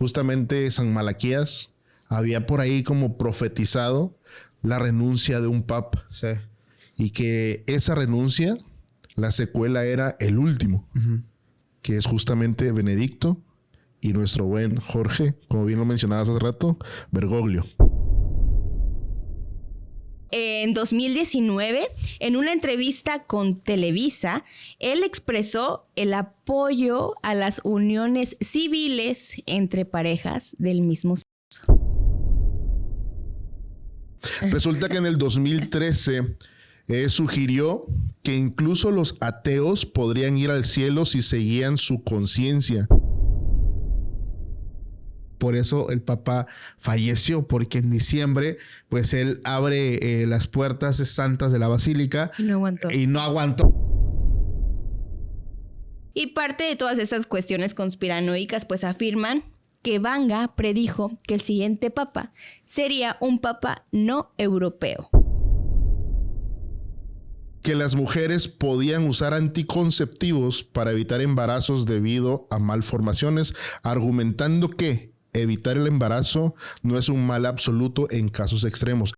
justamente San Malaquías había por ahí como profetizado la renuncia de un papa. Sí. Y que esa renuncia, la secuela era el último, que es justamente Benedicto y nuestro buen Jorge, como bien lo mencionabas hace rato, Bergoglio. En 2019, en una entrevista con Televisa, él expresó el apoyo a las uniones civiles entre parejas del mismo sexo. Resulta que en el 2013 sugirió que incluso los ateos podrían ir al cielo si seguían su conciencia. Por eso el Papa falleció, porque en diciembre, pues él abre las puertas santas de la Basílica. Y no aguantó. Y parte de todas estas cuestiones conspiranoicas, pues afirman que Vanga predijo que el siguiente papa sería un papa no europeo. Que las mujeres podían usar anticonceptivos para evitar embarazos debido a malformaciones, argumentando que evitar el embarazo no es un mal absoluto en casos extremos.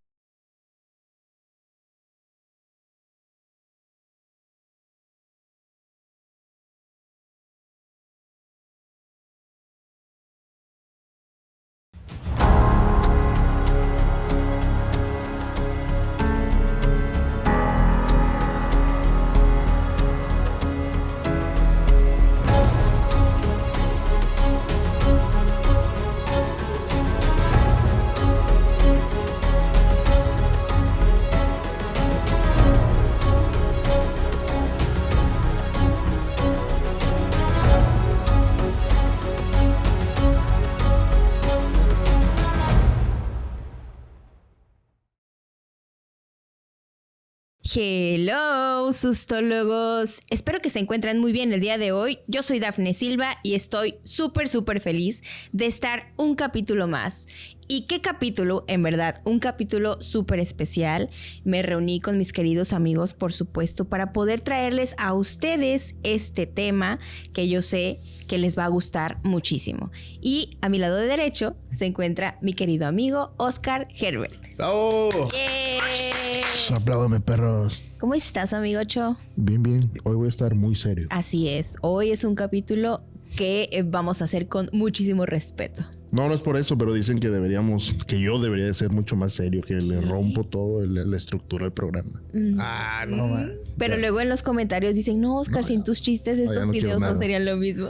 Hello, sustólogos. Espero que se encuentren muy bien el día de hoy. Yo soy Dafne Silva y estoy súper feliz de estar un capítulo más. ¿Y qué capítulo? En verdad, un capítulo súper especial. Me reuní con mis queridos amigos, por supuesto, para poder traerles a ustedes este tema que yo sé que les va a gustar muchísimo. Y a mi lado de derecho se encuentra mi querido amigo Oscar Herbert. ¡Bravo! ¡Yeah! Apláudame, perros. ¿Cómo estás, amigocho? Bien. Hoy voy a estar muy serio. Así es. Hoy es un capítulo que vamos a hacer con muchísimo respeto. No es por eso, pero dicen que yo debería de ser mucho más serio, que le rompo todo la estructura del programa. No más. Pero luego en los comentarios dicen, no, Oscar, sin tus chistes estos videos no serían lo mismo.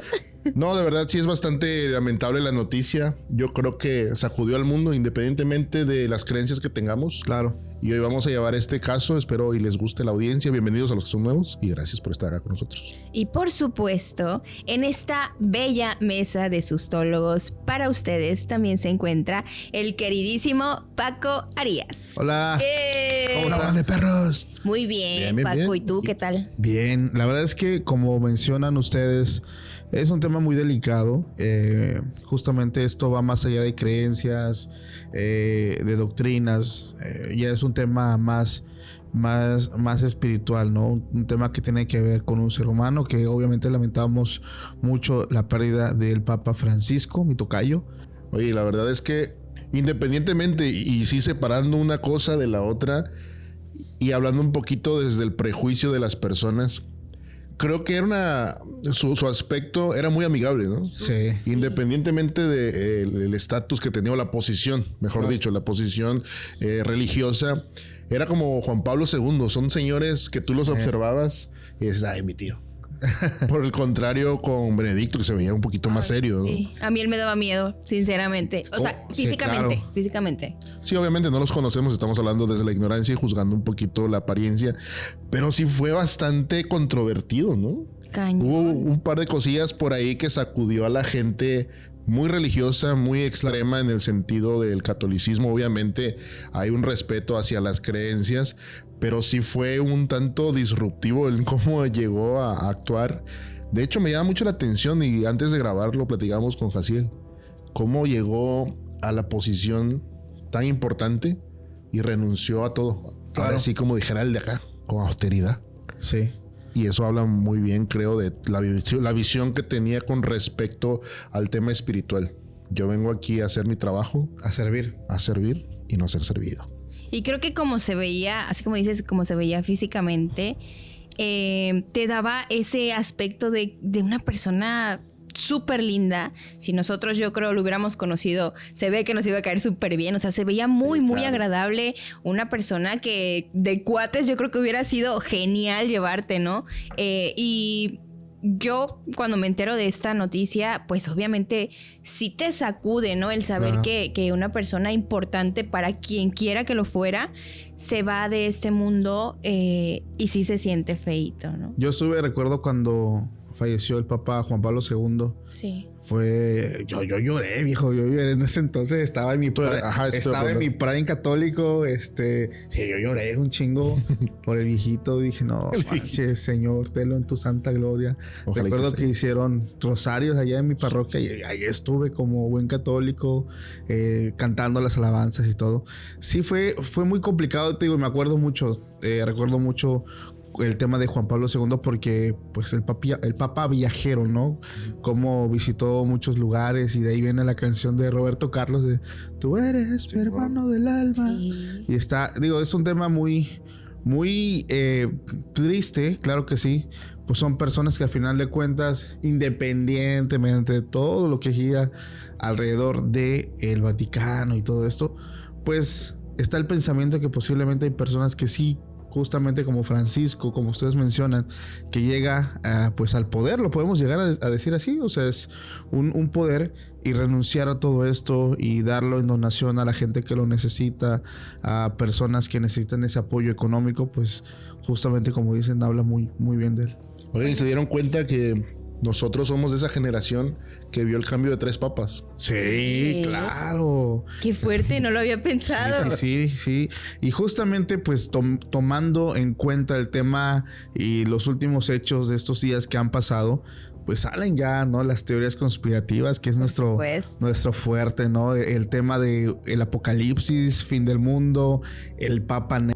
No, de verdad sí es bastante lamentable la noticia. Yo creo que sacudió al mundo independientemente de las creencias que tengamos. Claro. Y hoy vamos a llevar este caso. Espero y les guste la audiencia. Bienvenidos a los que son nuevos y gracias por estar acá con nosotros. Y por supuesto, en esta bella mesa de sustólogos para ustedes también se encuentra el queridísimo Paco Arias. Hola. ¿Cómo están, perros? Muy bien, Paco. Bien. ¿Y tú qué tal? Bien. La verdad es que, como mencionan ustedes, es un tema muy delicado. Justamente esto va más allá de creencias, de doctrinas. Ya es un tema más espiritual, ¿no? Un tema que tiene que ver con un ser humano, que obviamente lamentamos mucho la pérdida del Papa Francisco, mi tocayo. Oye, la verdad es que independientemente y sí separando una cosa de la otra y hablando un poquito desde el prejuicio de las personas, creo que era su aspecto era muy amigable, ¿no? Sí. Independientemente del estatus que tenía, o la posición, mejor dicho, la posición religiosa, era como Juan Pablo II. Son señores que tú los observabas y dices, ay, mi tío. Por el contrario, con Benedicto, que se veía un poquito más serio, ¿no? Sí, a mí él me daba miedo, sinceramente. O sea, físicamente, claro. Físicamente. Sí, obviamente no los conocemos, estamos hablando desde la ignorancia y juzgando un poquito la apariencia, pero sí fue bastante controvertido, ¿no? Cañón. Hubo un par de cosillas por ahí que sacudió a la gente muy religiosa, muy extrema en el sentido del catolicismo. Obviamente hay un respeto hacia las creencias, pero sí fue un tanto disruptivo en cómo llegó a actuar. De hecho, me llama mucho la atención, y antes de grabarlo platicamos con Jaciel, cómo llegó a la posición tan importante y renunció a todo. Claro. Ahora sí, como dijera el de acá, con austeridad. Sí. Y eso habla muy bien, creo, de la visión que tenía con respecto al tema espiritual. yo vengo aquí a hacer mi trabajo, A servir. a servir y no ser servido. Y creo que como se veía, así como dices, como se veía físicamente, te daba ese aspecto de una persona súper linda. Si nosotros, yo creo, lo hubiéramos conocido, se ve que nos iba a caer súper bien. O sea, se veía muy, muy agradable. Una persona que de cuates yo creo que hubiera sido genial llevarte, ¿no? Y yo, cuando me entero de esta noticia, pues obviamente sí te sacude, ¿no? El saber que una persona importante para quien quiera que lo fuera se va de este mundo y sí se siente feíto, ¿no? Yo recuerdo cuando falleció el Papa Juan Pablo II. Sí. Yo lloré, viejo. Yo lloré en ese entonces. Estaba en mi prime católico. Sí, yo lloré un chingo por el viejito. Dije, no, manches, Señor, tenlo en tu santa gloria. Ojalá Recuerdo que hicieron rosarios allá en mi parroquia y ahí estuve como buen católico, cantando las alabanzas y todo. Sí, fue muy complicado, te digo, me acuerdo mucho. Recuerdo mucho el tema de Juan Pablo II porque pues el papa viajero, ¿no? Como visitó muchos lugares y de ahí viene la canción de Roberto Carlos de Tú eres mi hermano del alma. Sí. Y es un tema muy triste, claro que sí. Pues son personas que al final de cuentas, independientemente de todo lo que gira alrededor de el Vaticano y todo esto, pues está el pensamiento que posiblemente hay personas que sí, justamente como Francisco, como ustedes mencionan, que llega pues al poder, lo podemos llegar a decir así, o sea, es un poder, y renunciar a todo esto y darlo en donación a la gente que lo necesita, a personas que necesitan ese apoyo económico, pues justamente como dicen, habla muy, muy bien de él. Oye, ¿se dieron cuenta que nosotros somos de esa generación que vio el cambio de 3 papas? Sí, claro. Qué fuerte, no lo había pensado. Sí. Y justamente pues tomando en cuenta el tema y los últimos hechos de estos días que han pasado, pues salen ya, ¿no? Las teorías conspirativas, que es nuestro fuerte, ¿no? El tema de el apocalipsis, fin del mundo, el Papa Negro.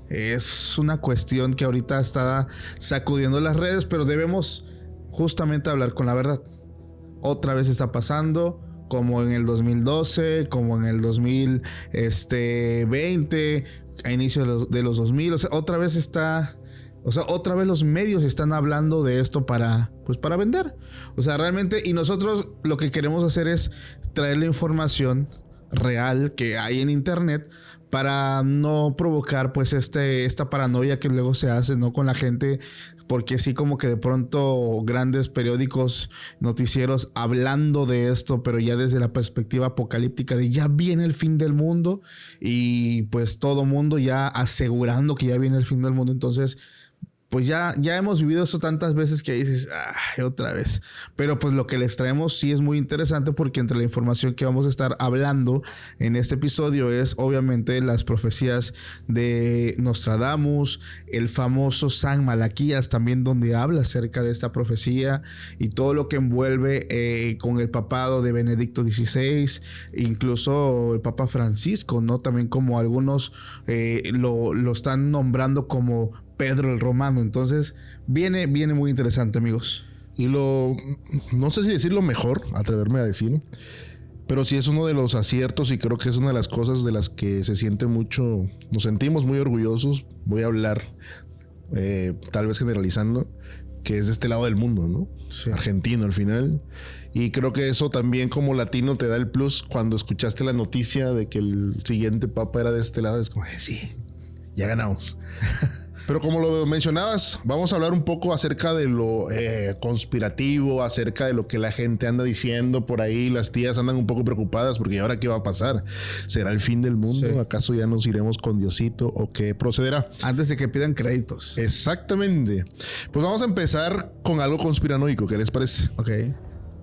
Es una cuestión que ahorita está sacudiendo las redes, pero debemos justamente hablar con la verdad. Otra vez está pasando, como en el 2012, como en el 2020, a inicio de los 2000. Otra vez los medios están hablando de esto para vender. O sea, realmente, y nosotros lo que queremos hacer es traer la información real que hay en internet para no provocar pues esta paranoia que luego se hace, ¿no? Con la gente, porque sí, como que de pronto grandes periódicos, noticieros hablando de esto, pero ya desde la perspectiva apocalíptica de ya viene el fin del mundo, y pues todo mundo ya asegurando que ya viene el fin del mundo. Entonces pues ya hemos vivido eso tantas veces que dices, otra vez. Pero pues lo que les traemos sí es muy interesante, porque entre la información que vamos a estar hablando en este episodio es obviamente las profecías de Nostradamus, el famoso San Malaquías también, donde habla acerca de esta profecía y todo lo que envuelve con el papado de Benedicto XVI, incluso el Papa Francisco, ¿no? También, como algunos lo están nombrando como Pedro el Romano. Entonces viene muy interesante, amigos. Y no sé si decir lo mejor, atreverme a decir, pero sí es uno de los aciertos, y creo que es una de las cosas de las que se siente mucho, nos sentimos muy orgullosos. Voy a hablar tal vez generalizando, que es de este lado del mundo, ¿no? Sí. Argentino al final. Y creo que eso también, como latino, te da el plus. Cuando escuchaste la noticia de que el siguiente papa era de este lado, es como, sí, ya ganamos. Pero como lo mencionabas, vamos a hablar un poco acerca de lo conspirativo, acerca de lo que la gente anda diciendo por ahí. Las tías andan un poco preocupadas porque ¿ahora qué va a pasar? ¿Será el fin del mundo? Sí. ¿Acaso ya nos iremos con Diosito o qué procederá? Antes de que pidan créditos. Exactamente. Pues vamos a empezar con algo conspiranoico. ¿Qué les parece? Ok.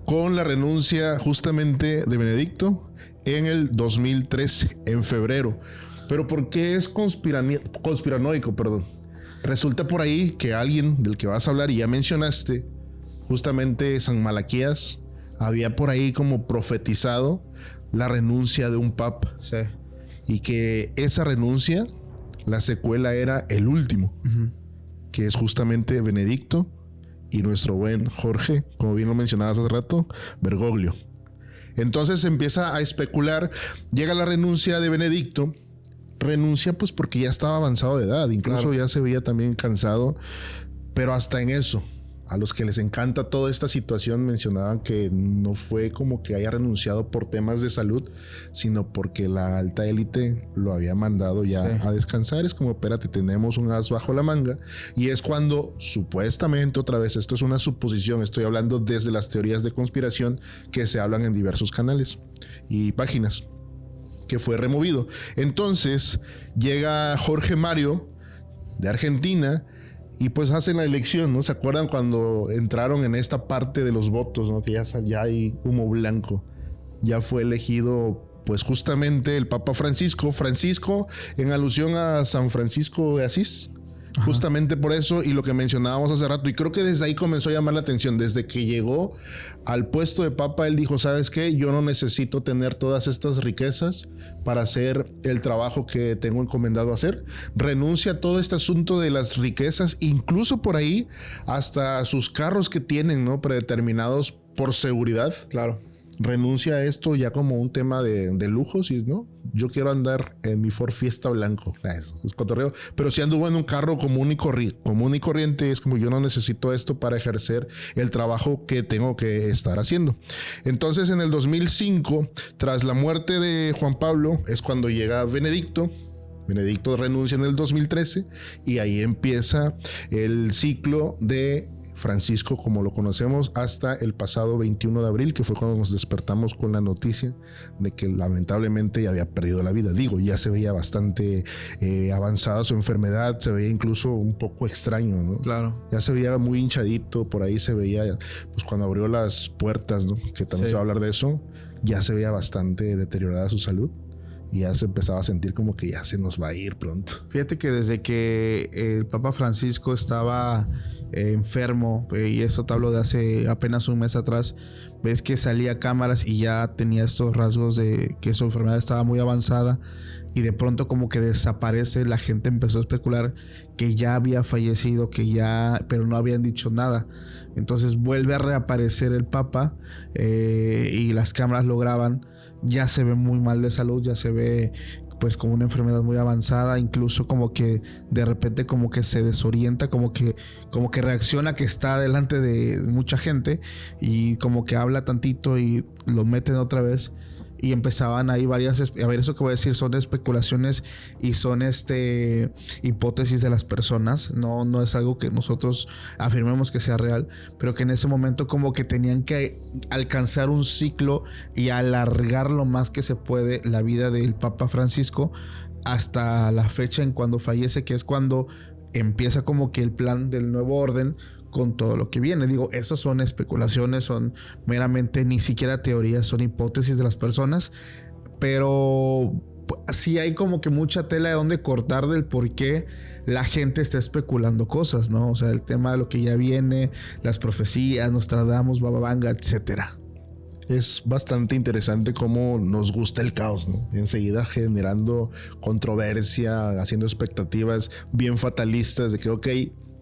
Con la renuncia justamente de Benedicto en el 2013, en febrero. Pero ¿por qué es conspiranoico? Resulta por ahí que alguien del que vas a hablar, y ya mencionaste, justamente San Malaquías, había por ahí como profetizado la renuncia de un papa. Sí. Y que esa renuncia, la secuela era el último, que es justamente Benedicto y nuestro buen Jorge, como bien lo mencionabas hace rato, Bergoglio. Entonces se empieza a especular, llega la renuncia de Benedicto, renuncia pues porque ya estaba avanzado de edad, incluso ya se veía también cansado, pero hasta en eso, a los que les encanta toda esta situación mencionaban que no fue como que haya renunciado por temas de salud, sino porque la alta élite lo había mandado ya a descansar. Es como, espérate, tenemos un as bajo la manga. Y es cuando supuestamente, otra vez, esto es una suposición, estoy hablando desde las teorías de conspiración que se hablan en diversos canales y páginas, que fue removido. Entonces llega Jorge Mario de Argentina y pues hacen la elección, ¿no? ¿Se acuerdan cuando entraron en esta parte de los votos, ¿no? Que ya hay humo blanco. Ya fue elegido pues justamente el Papa Francisco. Francisco en alusión a San Francisco de Asís. Ajá. Justamente por eso y lo que mencionábamos hace rato. Y creo que desde ahí comenzó a llamar la atención. Desde que llegó al puesto de Papa, él dijo, ¿sabes qué? Yo no necesito tener todas estas riquezas para hacer el trabajo que tengo encomendado hacer. Renuncia a todo este asunto de las riquezas, incluso por ahí hasta sus carros que tienen, ¿no? Predeterminados por seguridad. Claro. Renuncia a esto ya como un tema de lujos y no, yo quiero andar en mi Ford Fiesta blanco. Es cotorreo. Pero si anduvo en un carro común y corriente, es como yo no necesito esto para ejercer el trabajo que tengo que estar haciendo. Entonces en el 2005, tras la muerte de Juan Pablo, es cuando llega Benedicto. Benedicto renuncia en el 2013 y ahí empieza el ciclo de Francisco como lo conocemos hasta el pasado 21 de abril, que fue cuando nos despertamos con la noticia de que lamentablemente ya había perdido la vida. Digo, ya se veía bastante avanzada su enfermedad, se veía incluso un poco extraño, ¿no? Claro. Ya se veía muy hinchadito, por ahí se veía, pues cuando abrió las puertas, ¿no? Que también se va a hablar de eso, ya se veía bastante deteriorada su salud. Y ya se empezaba a sentir como que ya se nos va a ir pronto. Fíjate que desde que el Papa Francisco estaba enfermo, y esto te hablo de hace apenas un mes atrás, ves que salía a cámaras y ya tenía estos rasgos de que su enfermedad estaba muy avanzada y de pronto como que desaparece, la gente empezó a especular que ya había fallecido, pero no habían dicho nada. Entonces vuelve a reaparecer el Papa y las cámaras lo graban. Ya se ve muy mal de salud, ya se ve pues como una enfermedad muy avanzada, incluso como que de repente como que se desorienta, como que reacciona que está delante de mucha gente y como que habla tantito y lo meten otra vez. Y empezaban ahí varias... A ver, eso que voy a decir son especulaciones y son hipótesis de las personas. No es algo que nosotros afirmemos que sea real, pero que en ese momento como que tenían que alcanzar un ciclo y alargar lo más que se puede la vida del Papa Francisco hasta la fecha en cuando fallece, que es cuando empieza como que el plan del nuevo orden con todo lo que viene. Digo, eso son especulaciones, son meramente ni siquiera teorías, son hipótesis de las personas, pero sí hay como que mucha tela de donde cortar del por qué la gente está especulando cosas, ¿no? O sea, el tema de lo que ya viene, las profecías, Nostradamus, Baba Vanga, etcétera. Es bastante interesante cómo nos gusta el caos, ¿no? Enseguida generando controversia, haciendo expectativas bien fatalistas de que, ok,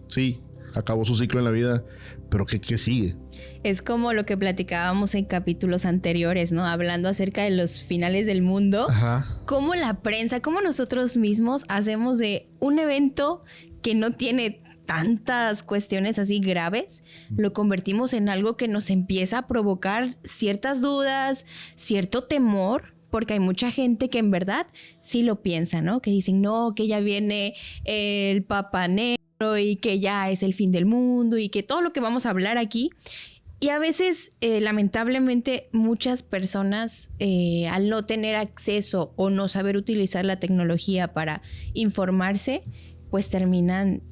sí, acabó su ciclo en la vida, pero ¿qué sigue? Es como lo que platicábamos en capítulos anteriores, ¿no? Hablando acerca de los finales del mundo. Ajá. Cómo la prensa, cómo nosotros mismos hacemos de un evento que no tiene tantas cuestiones así graves, lo convertimos en algo que nos empieza a provocar ciertas dudas, cierto temor, porque hay mucha gente que en verdad sí lo piensa, ¿no? Que dicen, no, que ya viene el Papa Negro y que ya es el fin del mundo y que todo lo que vamos a hablar aquí. Y a veces, lamentablemente, muchas personas al no tener acceso o no saber utilizar la tecnología para informarse, pues terminan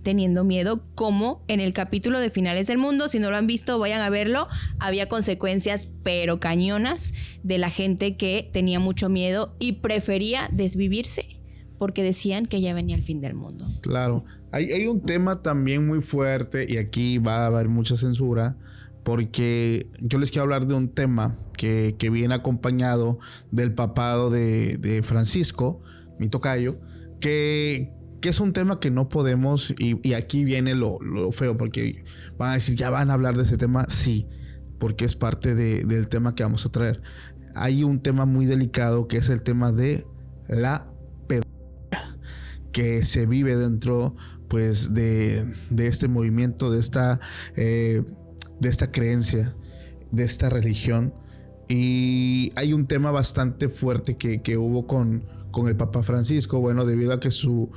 teniendo miedo, como en el capítulo de Finales del Mundo. Si no lo han visto, vayan a verlo. Había consecuencias pero cañonas de la gente que tenía mucho miedo y prefería desvivirse porque decían que ya venía el fin del mundo. Claro. Hay un tema también muy fuerte y aquí va a haber mucha censura porque yo les quiero hablar de un tema que viene acompañado del papado de Francisco, mi tocayo, que es un tema que no podemos, y aquí viene lo feo, porque van a decir, ya van a hablar de ese tema. Sí, porque es parte del tema que vamos a traer. Hay un tema muy delicado que es el tema de la pedofilia, que se vive dentro pues de este movimiento, de esta creencia, de esta religión. Y hay un tema bastante fuerte que hubo con el Papa Francisco, bueno, debido a que su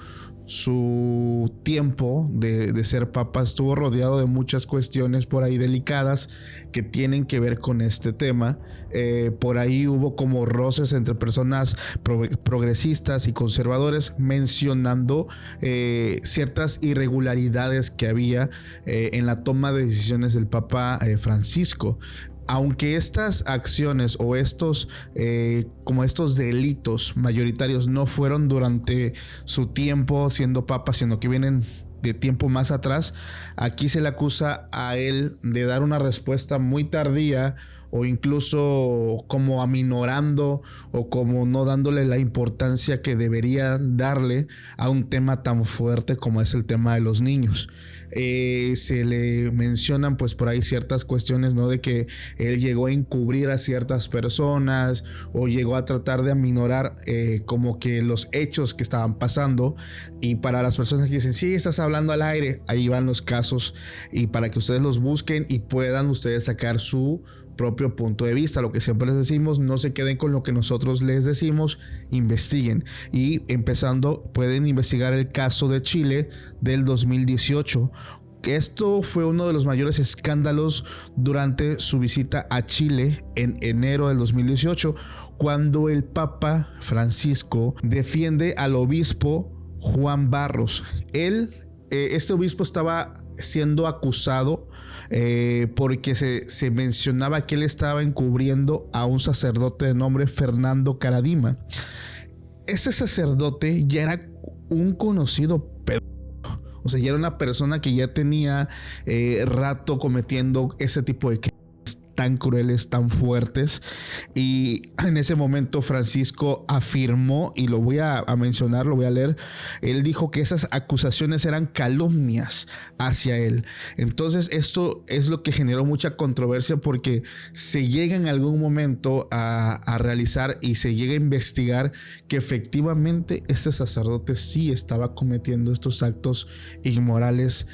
tiempo de ser papa estuvo rodeado de muchas cuestiones por ahí delicadas que tienen que ver con este tema. Por ahí hubo como roces entre personas progresistas y conservadores, mencionando ciertas irregularidades que había en la toma de decisiones del Papa Francisco. Aunque estas acciones o estos delitos mayoritarios no fueron durante su tiempo siendo papa, sino que vienen de tiempo más atrás, aquí se le acusa a él de dar una respuesta muy tardía, o incluso como aminorando o como no dándole la importancia que debería darle a un tema tan fuerte como es el tema de los niños. Se le mencionan pues por ahí ciertas cuestiones, ¿no? De que él llegó a encubrir a ciertas personas o llegó a tratar de aminorar como que los hechos que estaban pasando. Y para las personas que dicen, sí, estás hablando al aire, ahí van los casos, y para que ustedes los busquen y puedan ustedes sacar su propio punto de vista. Lo que siempre les decimos, no se queden con lo que nosotros les decimos, investiguen. Y empezando, pueden investigar el caso de Chile del 2018. Esto fue uno de los mayores escándalos durante su visita a Chile en enero del 2018, cuando el Papa Francisco defiende al obispo Juan Barros. Este obispo estaba siendo acusado porque se mencionaba que él estaba encubriendo a un sacerdote de nombre Fernando Caradima. Ese sacerdote ya era un conocido pedófilo. O sea, ya era una persona que ya tenía rato cometiendo ese tipo de crímenes tan crueles, tan fuertes. Y en ese momento Francisco afirmó, y lo voy a mencionar, lo voy a leer, él dijo que esas acusaciones eran calumnias hacia él. Entonces esto es lo que generó mucha controversia, porque se llega en algún momento a realizar y se llega a investigar que efectivamente este sacerdote sí estaba cometiendo estos actos inmorales,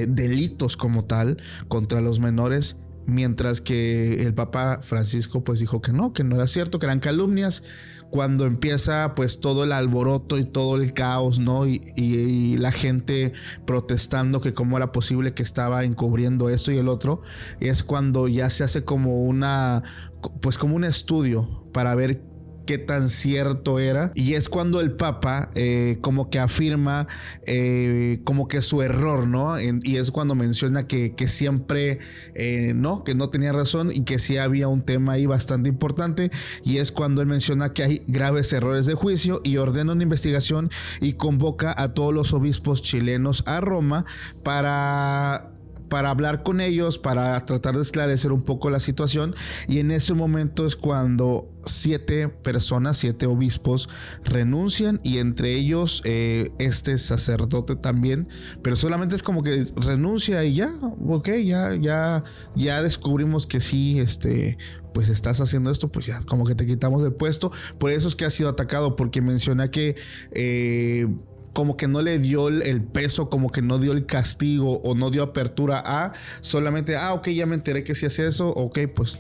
delitos como tal contra los menores. Mientras que el Papa Francisco pues dijo que no era cierto, que eran calumnias. Cuando empieza pues todo el alboroto y todo el caos, ¿no? Y la gente protestando que cómo era posible que estaba encubriendo esto y el otro, es cuando ya se hace como como un estudio para ver qué tan cierto era, y es cuando el Papa como que afirma como que su error, ¿no? Y es cuando menciona que siempre que no tenía razón y que sí había un tema ahí bastante importante, y es cuando él menciona que hay graves errores de juicio y ordena una investigación y convoca a todos los obispos chilenos a Roma para hablar con ellos, para tratar de esclarecer un poco la situación. Y en ese momento es cuando 7 obispos renuncian, y entre ellos este sacerdote también, pero solamente es como que renuncia y ya, ok, ya descubrimos que sí, pues estás haciendo esto, pues ya como que te quitamos del puesto. Por eso es que ha sido atacado, porque menciona que como que no le dio el peso, como que no dio el castigo o no dio apertura a solamente, ok, ya me enteré que si hace eso, ok, pues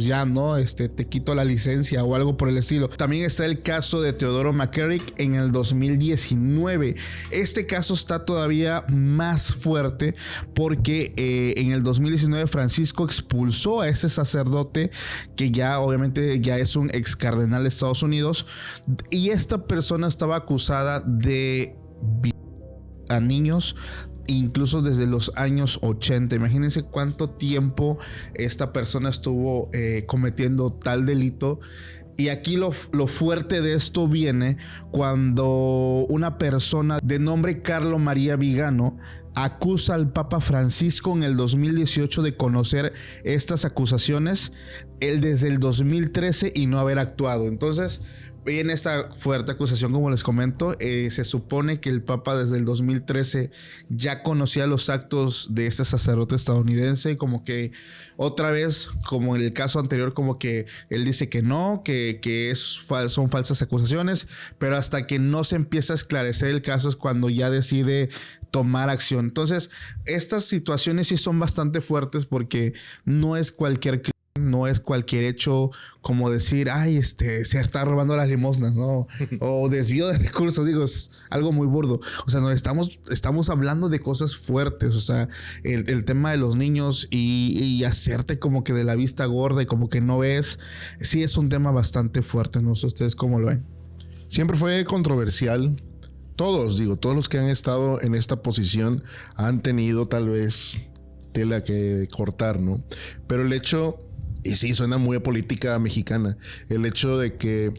ya no, te quito la licencia o algo por el estilo. También está el caso de Teodoro McCarrick en el 2019. Este caso está todavía más fuerte porque en el 2019 Francisco expulsó a ese sacerdote, que ya obviamente ya es un ex cardenal de Estados Unidos, y esta persona estaba acusada de violar a niños incluso desde los años 80. Imagínense cuánto tiempo esta persona estuvo cometiendo tal delito. Y aquí lo fuerte de esto viene cuando una persona de nombre Carlo María Vigano acusa al Papa Francisco en el 2018 de conocer estas acusaciones, él desde el 2013 y no haber actuado. Entonces, viene esta fuerte acusación, como les comento. Se supone que el Papa desde el 2013 ya conocía los actos de este sacerdote estadounidense, y como que otra vez, como en el caso anterior, como que él dice que no, que son falsas acusaciones, pero hasta que no se empieza a esclarecer el caso es cuando ya decide tomar acción. Entonces, estas situaciones sí son bastante fuertes porque no es cualquier crimen, no es cualquier hecho como decir, ay, se está robando las limosnas, ¿no? O desvío de recursos, digo, es algo muy burdo. O sea, no, estamos hablando de cosas fuertes, o sea, el tema de los niños y hacerte como que de la vista gorda y como que no ves, sí es un tema bastante fuerte, no sé ustedes cómo lo ven. Siempre fue controversial. Todos los que han estado en esta posición han tenido tal vez tela que cortar, ¿no? Pero el hecho, y sí, suena muy a política mexicana, el hecho de que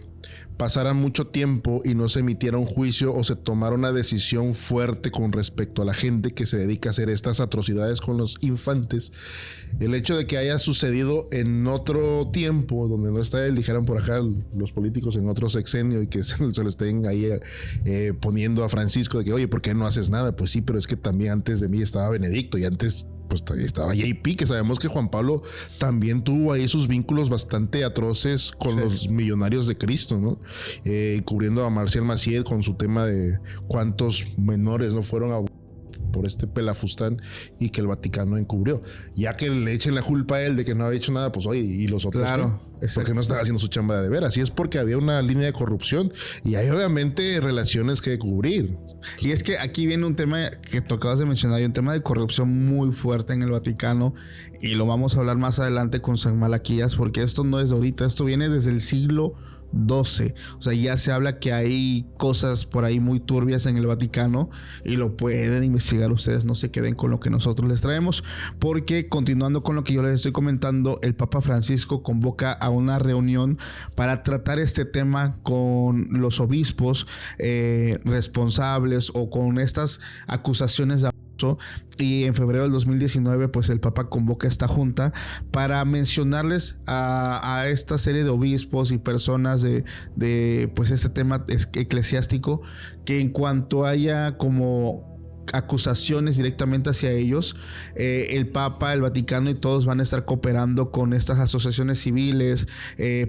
pasara mucho tiempo y no se emitiera un juicio o se tomara una decisión fuerte con respecto a la gente que se dedica a hacer estas atrocidades con los infantes, el hecho de que haya sucedido en otro tiempo, donde no está él, dijeran por acá los políticos en otro sexenio, y que se lo estén ahí poniendo a Francisco de que, oye, ¿por qué no haces nada? Pues sí, pero es que también antes de mí estaba Benedicto y antes pues estaba JP, que sabemos que Juan Pablo también tuvo ahí sus vínculos bastante atroces con los millonarios de Cristo, ¿no? Cubriendo a Marcial Maciel con su tema de cuántos menores no fueron a por este pelafustán y que el Vaticano encubrió. Ya que le echen la culpa a él de que no había hecho nada, pues oye, y los otros, claro, porque no estaba haciendo su chamba de veras. Y es porque había una línea de corrupción y hay obviamente relaciones que cubrir. Y es que aquí viene un tema que tú acabas de mencionar, y un tema de corrupción muy fuerte en el Vaticano, y lo vamos a hablar más adelante con San Malaquías, porque esto no es de ahorita, esto viene desde el siglo XII. O sea, ya se habla que hay cosas por ahí muy turbias en el Vaticano, y lo pueden investigar ustedes, no se queden con lo que nosotros les traemos, porque continuando con lo que yo les estoy comentando, el Papa Francisco convoca a una reunión para tratar este tema con los obispos responsables o con estas acusaciones de abuso. Y en febrero del 2019 pues el Papa convoca esta junta para mencionarles a esta serie de obispos y personas de pues este tema eclesiástico, que en cuanto haya como acusaciones directamente hacia ellos, el Papa, el Vaticano y todos van a estar cooperando con estas asociaciones civiles,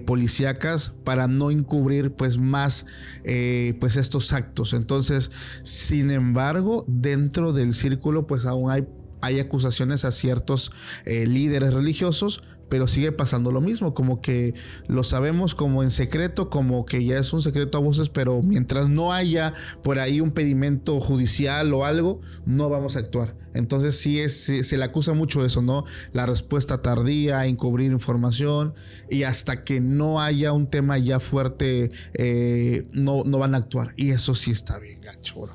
policíacas, para no encubrir pues más pues estos actos. Entonces, sin embargo, dentro del círculo pues aún hay acusaciones a ciertos líderes religiosos, pero sigue pasando lo mismo, como que lo sabemos como en secreto, como que ya es un secreto a voces, pero mientras no haya por ahí un pedimento judicial o algo, no vamos a actuar. Entonces sí se le acusa mucho eso, ¿no? La respuesta tardía, encubrir información, y hasta que no haya un tema ya fuerte, no van a actuar. Y eso sí está bien gacho, bro.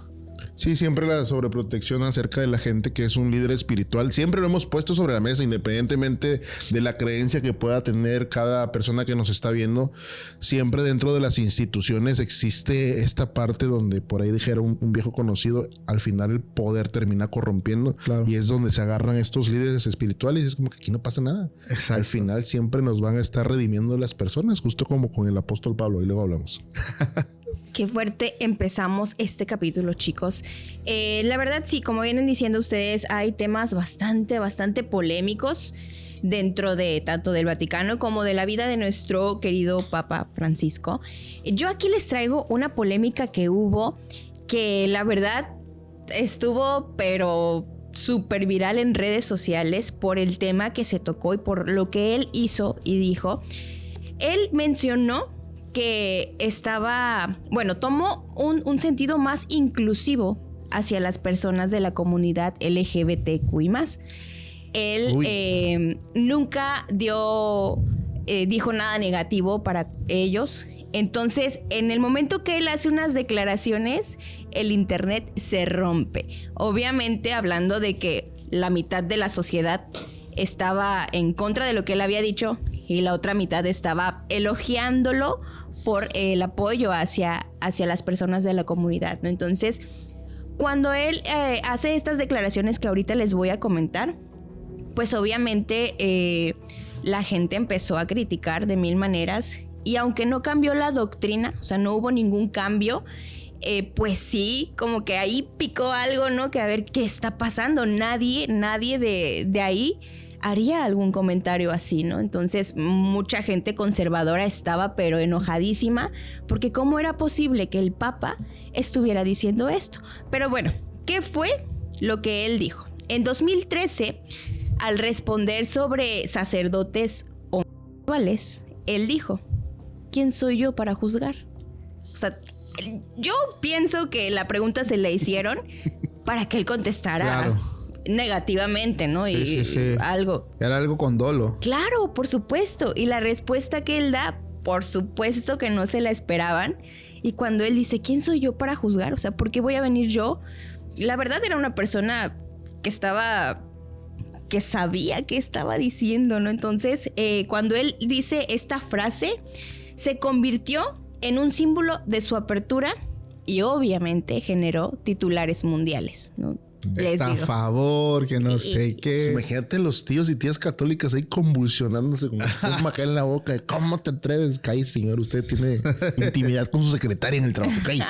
Sí, siempre la sobreprotección acerca de la gente que es un líder espiritual. Siempre lo hemos puesto sobre la mesa, independientemente de la creencia que pueda tener cada persona que nos está viendo. Siempre dentro de las instituciones existe esta parte donde, por ahí dijera un viejo conocido, al final el poder termina corrompiendo. Claro. Y es donde se agarran estos líderes espirituales y es como que aquí no pasa nada. Exacto. Al final siempre nos van a estar redimiendo las personas, justo como con el apóstol Pablo. Y luego hablamos. Qué fuerte empezamos este capítulo, chicos. La verdad, sí, como vienen diciendo ustedes, hay temas bastante polémicos dentro de tanto del Vaticano como de la vida de nuestro querido Papa Francisco. Yo aquí les traigo una polémica que hubo, que la verdad estuvo, pero súper viral en redes sociales por el tema que se tocó y por lo que él hizo y dijo. Él mencionó que tomó un sentido más inclusivo hacia las personas de la comunidad LGBTQI+. Él nunca dijo nada negativo para ellos. Entonces, en el momento que él hace unas declaraciones, el internet se rompe. Obviamente, hablando de que la mitad de la sociedad estaba en contra de lo que él había dicho y la otra mitad estaba elogiándolo por el apoyo hacia las personas de la comunidad, ¿no? Entonces, Cuando él hace estas declaraciones que ahorita les voy a comentar, pues obviamente la gente empezó a criticar de mil maneras, y aunque no cambió la doctrina, o sea, no hubo ningún cambio, pues sí, como que ahí picó algo, ¿no? Que a ver qué está pasando. Nadie de ahí haría algún comentario así, ¿no? Entonces mucha gente conservadora estaba pero enojadísima, porque cómo era posible que el Papa estuviera diciendo esto. Pero bueno, ¿qué fue lo que él dijo? En 2013, al responder sobre sacerdotes homosexuales, él dijo: ¿quién soy yo para juzgar? O sea, yo pienso que la pregunta se le hicieron para que él contestara, claro, negativamente, ¿no? Sí, sí. Algo. Era algo con dolo. Claro, por supuesto. Y la respuesta que él da, por supuesto que no se la esperaban. Y cuando él dice: ¿quién soy yo para juzgar? O sea, ¿por qué voy a venir yo? La verdad, era una persona que sabía qué estaba diciendo, ¿no? Entonces, cuando él dice esta frase, se convirtió en un símbolo de su apertura y obviamente generó titulares mundiales, ¿no? Está a favor, que no sé qué. Imagínate los tíos y tías católicas ahí convulsionándose con un majal en la boca. ¿Cómo te atreves? Cállese, señor. Usted tiene intimidad con su secretaria en el trabajo. Cállese.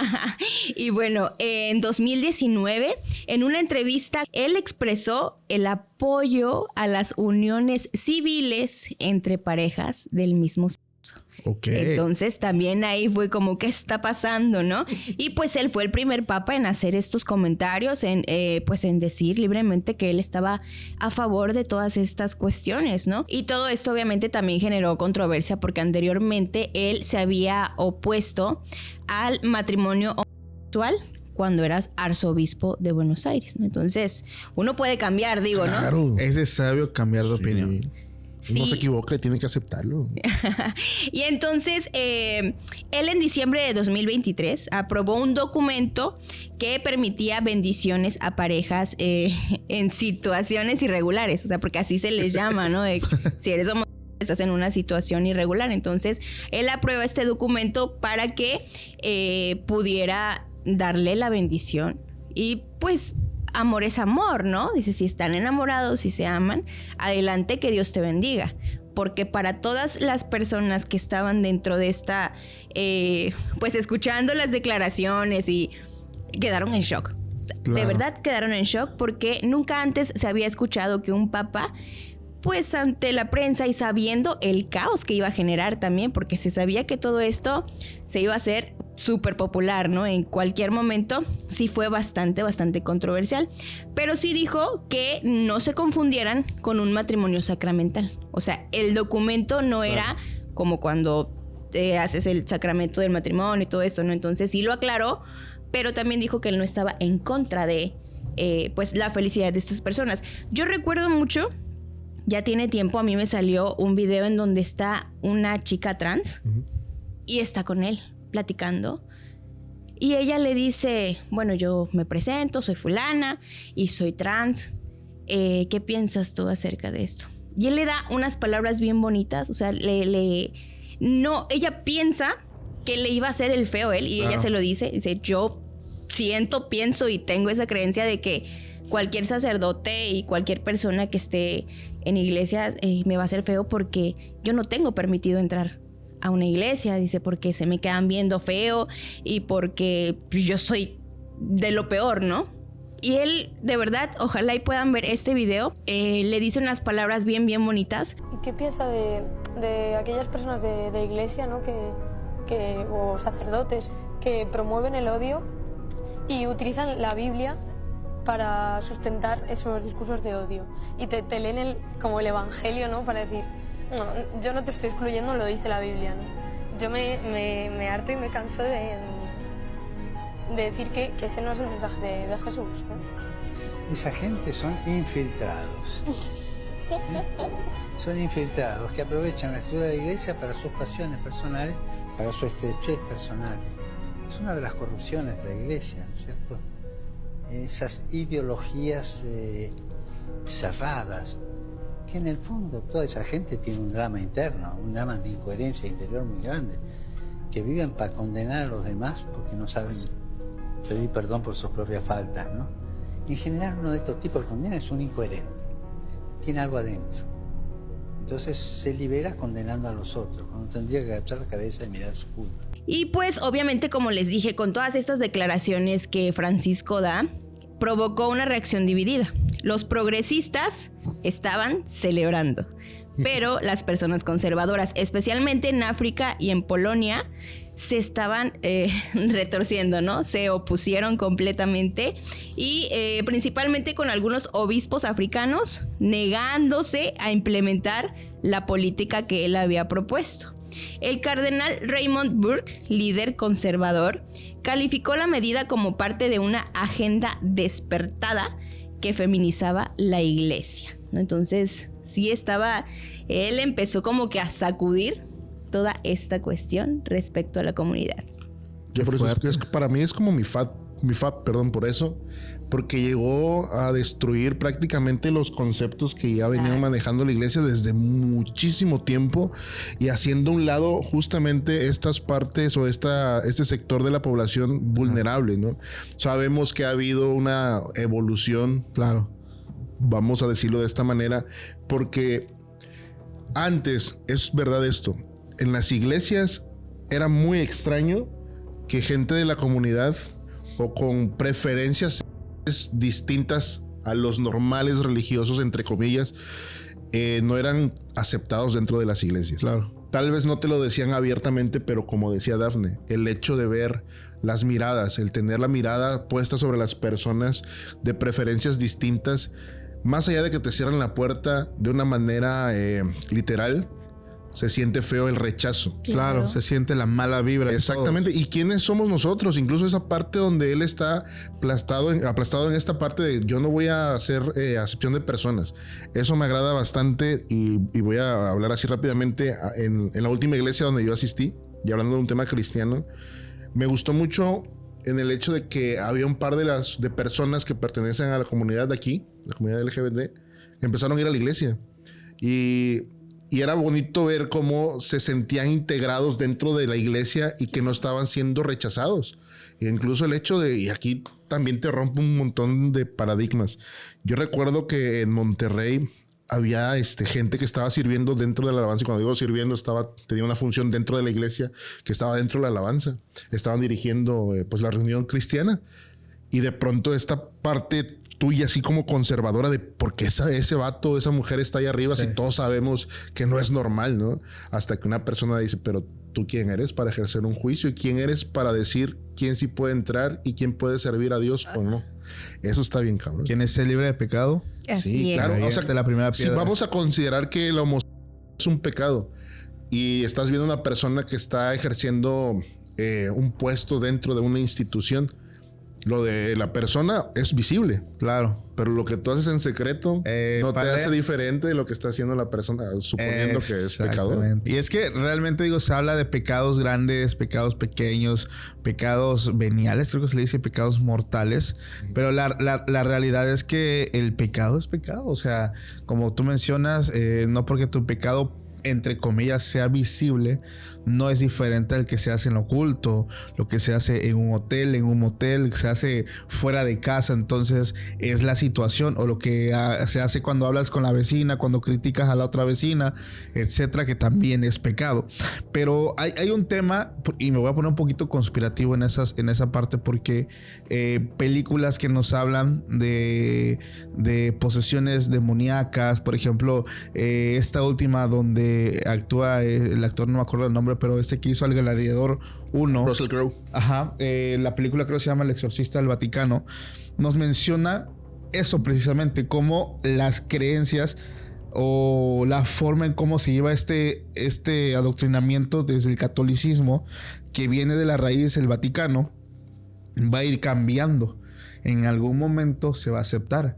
Y bueno, en 2019, en una entrevista, él expresó el apoyo a las uniones civiles entre parejas del mismo sexo. Okay. Entonces también ahí fue como, ¿qué está pasando, no? Y pues él fue el primer papa en hacer estos comentarios, en decir libremente que él estaba a favor de todas estas cuestiones, ¿no? Y todo esto obviamente también generó controversia, porque anteriormente él se había opuesto al matrimonio homosexual cuando eras arzobispo de Buenos Aires, ¿no? Entonces uno puede cambiar, digo, ¿no? Claro. Es necesario cambiar de opinión. Sí. No se equivoca y tiene que aceptarlo. Y entonces, él en diciembre de 2023 aprobó un documento que permitía bendiciones a parejas en situaciones irregulares. O sea, porque así se les llama, ¿no? Si eres homosexual, estás en una situación irregular. Entonces, él aprueba este documento para que pudiera darle la bendición. Y pues amor es amor, ¿no? Dice, si están enamorados, si se aman, adelante, que Dios te bendiga. Porque para todas las personas que estaban dentro de esta, pues escuchando las declaraciones, y quedaron en shock. O sea, claro. De verdad quedaron en shock, porque nunca antes se había escuchado que un papa, pues ante la prensa y sabiendo el caos que iba a generar también, porque se sabía que todo esto se iba a hacer súper popular, ¿no? En cualquier momento. Sí fue bastante controversial, pero sí dijo que no se confundieran con un matrimonio sacramental. O sea, el documento no era como cuando haces el sacramento del matrimonio y todo eso, ¿no? Entonces sí lo aclaró, pero también dijo que él no estaba en contra de pues la felicidad de estas personas. Yo recuerdo mucho, ya tiene tiempo, a mí me salió un video en donde está una chica trans y está con él platicando, y ella le dice: bueno, yo me presento, soy fulana y soy trans, ¿qué piensas tú acerca de esto? Y él le da unas palabras bien bonitas. O sea, no, ella piensa que le iba a hacer el feo él, y ella se lo dice, yo siento, pienso y tengo esa creencia de que cualquier sacerdote y cualquier persona que esté en iglesias me va a hacer feo, porque yo no tengo permitido entrar a una iglesia, dice, porque se me quedan viendo feo y porque yo soy de lo peor, ¿no? Y él, de verdad, ojalá y puedan ver este video, le dice unas palabras bien bonitas. ¿Y qué piensa de aquellas personas de iglesia, ¿no? O sacerdotes que promueven el odio y utilizan la Biblia para sustentar esos discursos de odio? Y te leen como el evangelio, ¿no? Para decir: no, yo no te estoy excluyendo, lo dice la Biblia, ¿no? Yo me harto y me canso de decir que ese no es el mensaje de Jesús, ¿no? Esa gente son infiltrados. Son infiltrados que aprovechan la estructura de la iglesia para sus pasiones personales, para su estrechez personal. Es una de las corrupciones de la iglesia, ¿no es cierto? Esas ideologías cerradas, que en el fondo toda esa gente tiene un drama interno, un drama de incoherencia interior muy grande, que viven para condenar a los demás porque no saben pedir perdón por sus propias faltas, ¿no? Y en general uno de estos tipos que condena es un incoherente, tiene algo adentro. Entonces se libera condenando a los otros, cuando tendría que agachar la cabeza y mirar su culpa. Y pues obviamente, como les dije, con todas estas declaraciones que Francisco da, provocó una reacción dividida. Los progresistas estaban celebrando, pero las personas conservadoras, especialmente en África y en Polonia, se estaban retorciendo, ¿no? Se opusieron completamente y principalmente con algunos obispos africanos negándose a implementar la política que él había propuesto. El cardenal Raymond Burke, líder conservador, calificó la medida como parte de una agenda despertada que feminizaba la iglesia, ¿no? Entonces, sí él empezó como que a sacudir toda esta cuestión respecto a la comunidad. Por eso para mí es como mi FAT, perdón por eso, porque llegó a destruir prácticamente los conceptos que ya venían manejando la iglesia desde muchísimo tiempo y haciendo a un lado justamente estas partes o este sector de la población vulnerable, ¿no? Sabemos que ha habido una evolución, Claro. vamos a decirlo de esta manera, porque antes, es verdad esto, en las iglesias era muy extraño que gente de la comunidad o con preferencias distintas a los normales religiosos, entre comillas, no eran aceptados dentro de las iglesias. Claro. Tal vez no te lo decían abiertamente, pero como decía Dafne, el hecho de ver las miradas, el tener la mirada puesta sobre las personas de preferencias distintas, más allá de que te cierran la puerta de una manera literal, se siente feo el rechazo. Claro, se siente la mala vibra. Exactamente. ¿Y quiénes somos nosotros? Incluso esa parte donde él está aplastado en esta parte de yo no voy a hacer acepción de personas. Eso me agrada bastante y voy a hablar así rápidamente. En la última iglesia donde yo asistí, y hablando de un tema cristiano, me gustó mucho en el hecho de que había un par de personas que pertenecen a la comunidad de aquí, la comunidad LGBT, empezaron a ir a la iglesia. Y era bonito ver cómo se sentían integrados dentro de la iglesia y que no estaban siendo rechazados. E incluso el hecho de, y aquí también te rompe un montón de paradigmas. Yo recuerdo que en Monterrey había gente que estaba sirviendo dentro de la alabanza. Y cuando digo sirviendo, tenía una función dentro de la iglesia que estaba dentro de la alabanza. Estaban dirigiendo pues la reunión cristiana. Y de pronto esta parte tuya así como conservadora de por qué ese vato, esa mujer está ahí arriba, si todos sabemos que no es normal, ¿no? Hasta que una persona dice, pero ¿tú quién eres para ejercer un juicio? ¿Y quién eres para decir quién sí puede entrar y quién puede servir a Dios o no? Eso está bien, cabrón. ¿Quién es libre de pecado? Así es. Claro. O sea, la primera si piedra. vamos a considerar que la homosexualidad es un pecado y estás viendo una persona que está ejerciendo un puesto dentro de una institución, lo de la persona es visible. Claro. Pero lo que tú haces en secreto no te hace diferente de lo que está haciendo la persona, suponiendo que es pecador. Y es que realmente digo, se habla de pecados grandes, pecados pequeños, pecados veniales, creo que se le dice pecados mortales. Pero la realidad es que el pecado es pecado. O sea, como tú mencionas, no porque tu pecado, entre comillas, sea visible, no es diferente al que se hace en lo oculto, lo que se hace en un hotel, en un motel, se hace fuera de casa. Entonces es la situación, o lo que se hace cuando hablas con la vecina, cuando criticas a la otra vecina, etcétera, que también es pecado. Pero hay un tema, y me voy a poner un poquito conspirativo en esa parte, porque películas que nos hablan de posesiones demoníacas, por ejemplo, esta última donde actúa el actor, no me acuerdo el nombre, pero que hizo El Gladiador 1. Russell Crowe. Ajá. La película creo que se llama El Exorcista del Vaticano. Nos menciona eso precisamente, cómo las creencias o la forma en cómo se lleva este adoctrinamiento desde el catolicismo, que viene de la raíz del Vaticano, va a ir cambiando. En algún momento se va a aceptar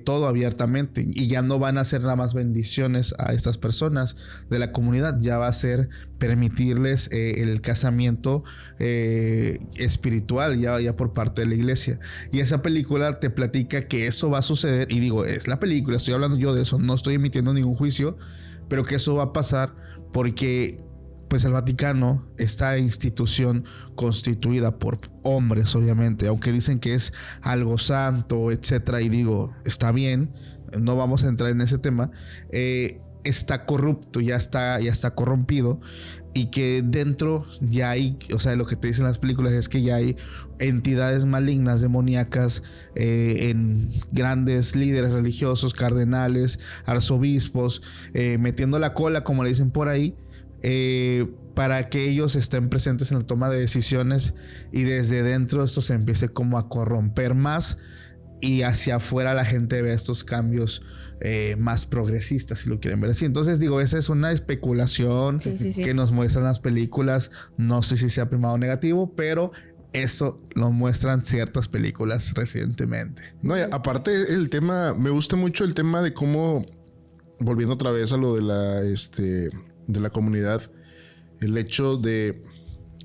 todo abiertamente y ya no van a ser nada más bendiciones a estas personas de la comunidad, ya va a ser permitirles el casamiento espiritual ya por parte de la iglesia. Y esa película te platica que eso va a suceder, y digo, es la película, estoy hablando yo de eso, no estoy emitiendo ningún juicio, pero que eso va a pasar porque pues el Vaticano, esta institución constituida por hombres, obviamente, aunque dicen que es algo santo, etcétera, y digo, está bien, no vamos a entrar en ese tema, está corrupto, ya está corrompido, y que dentro ya hay, o sea, lo que te dicen las películas es que ya hay entidades malignas, demoníacas, en grandes líderes religiosos, cardenales, arzobispos, metiendo la cola, como le dicen por ahí, para que ellos estén presentes en la toma de decisiones, y desde dentro esto se empiece como a corromper más, y hacia afuera la gente ve estos cambios más progresistas, si lo quieren ver así. Entonces digo, esa es una especulación que nos muestran las películas. No sé si sea primado o negativo, pero eso lo muestran ciertas películas recientemente. No, y aparte el tema, me gusta mucho el tema de cómo, volviendo otra vez a lo de la comunidad, el hecho de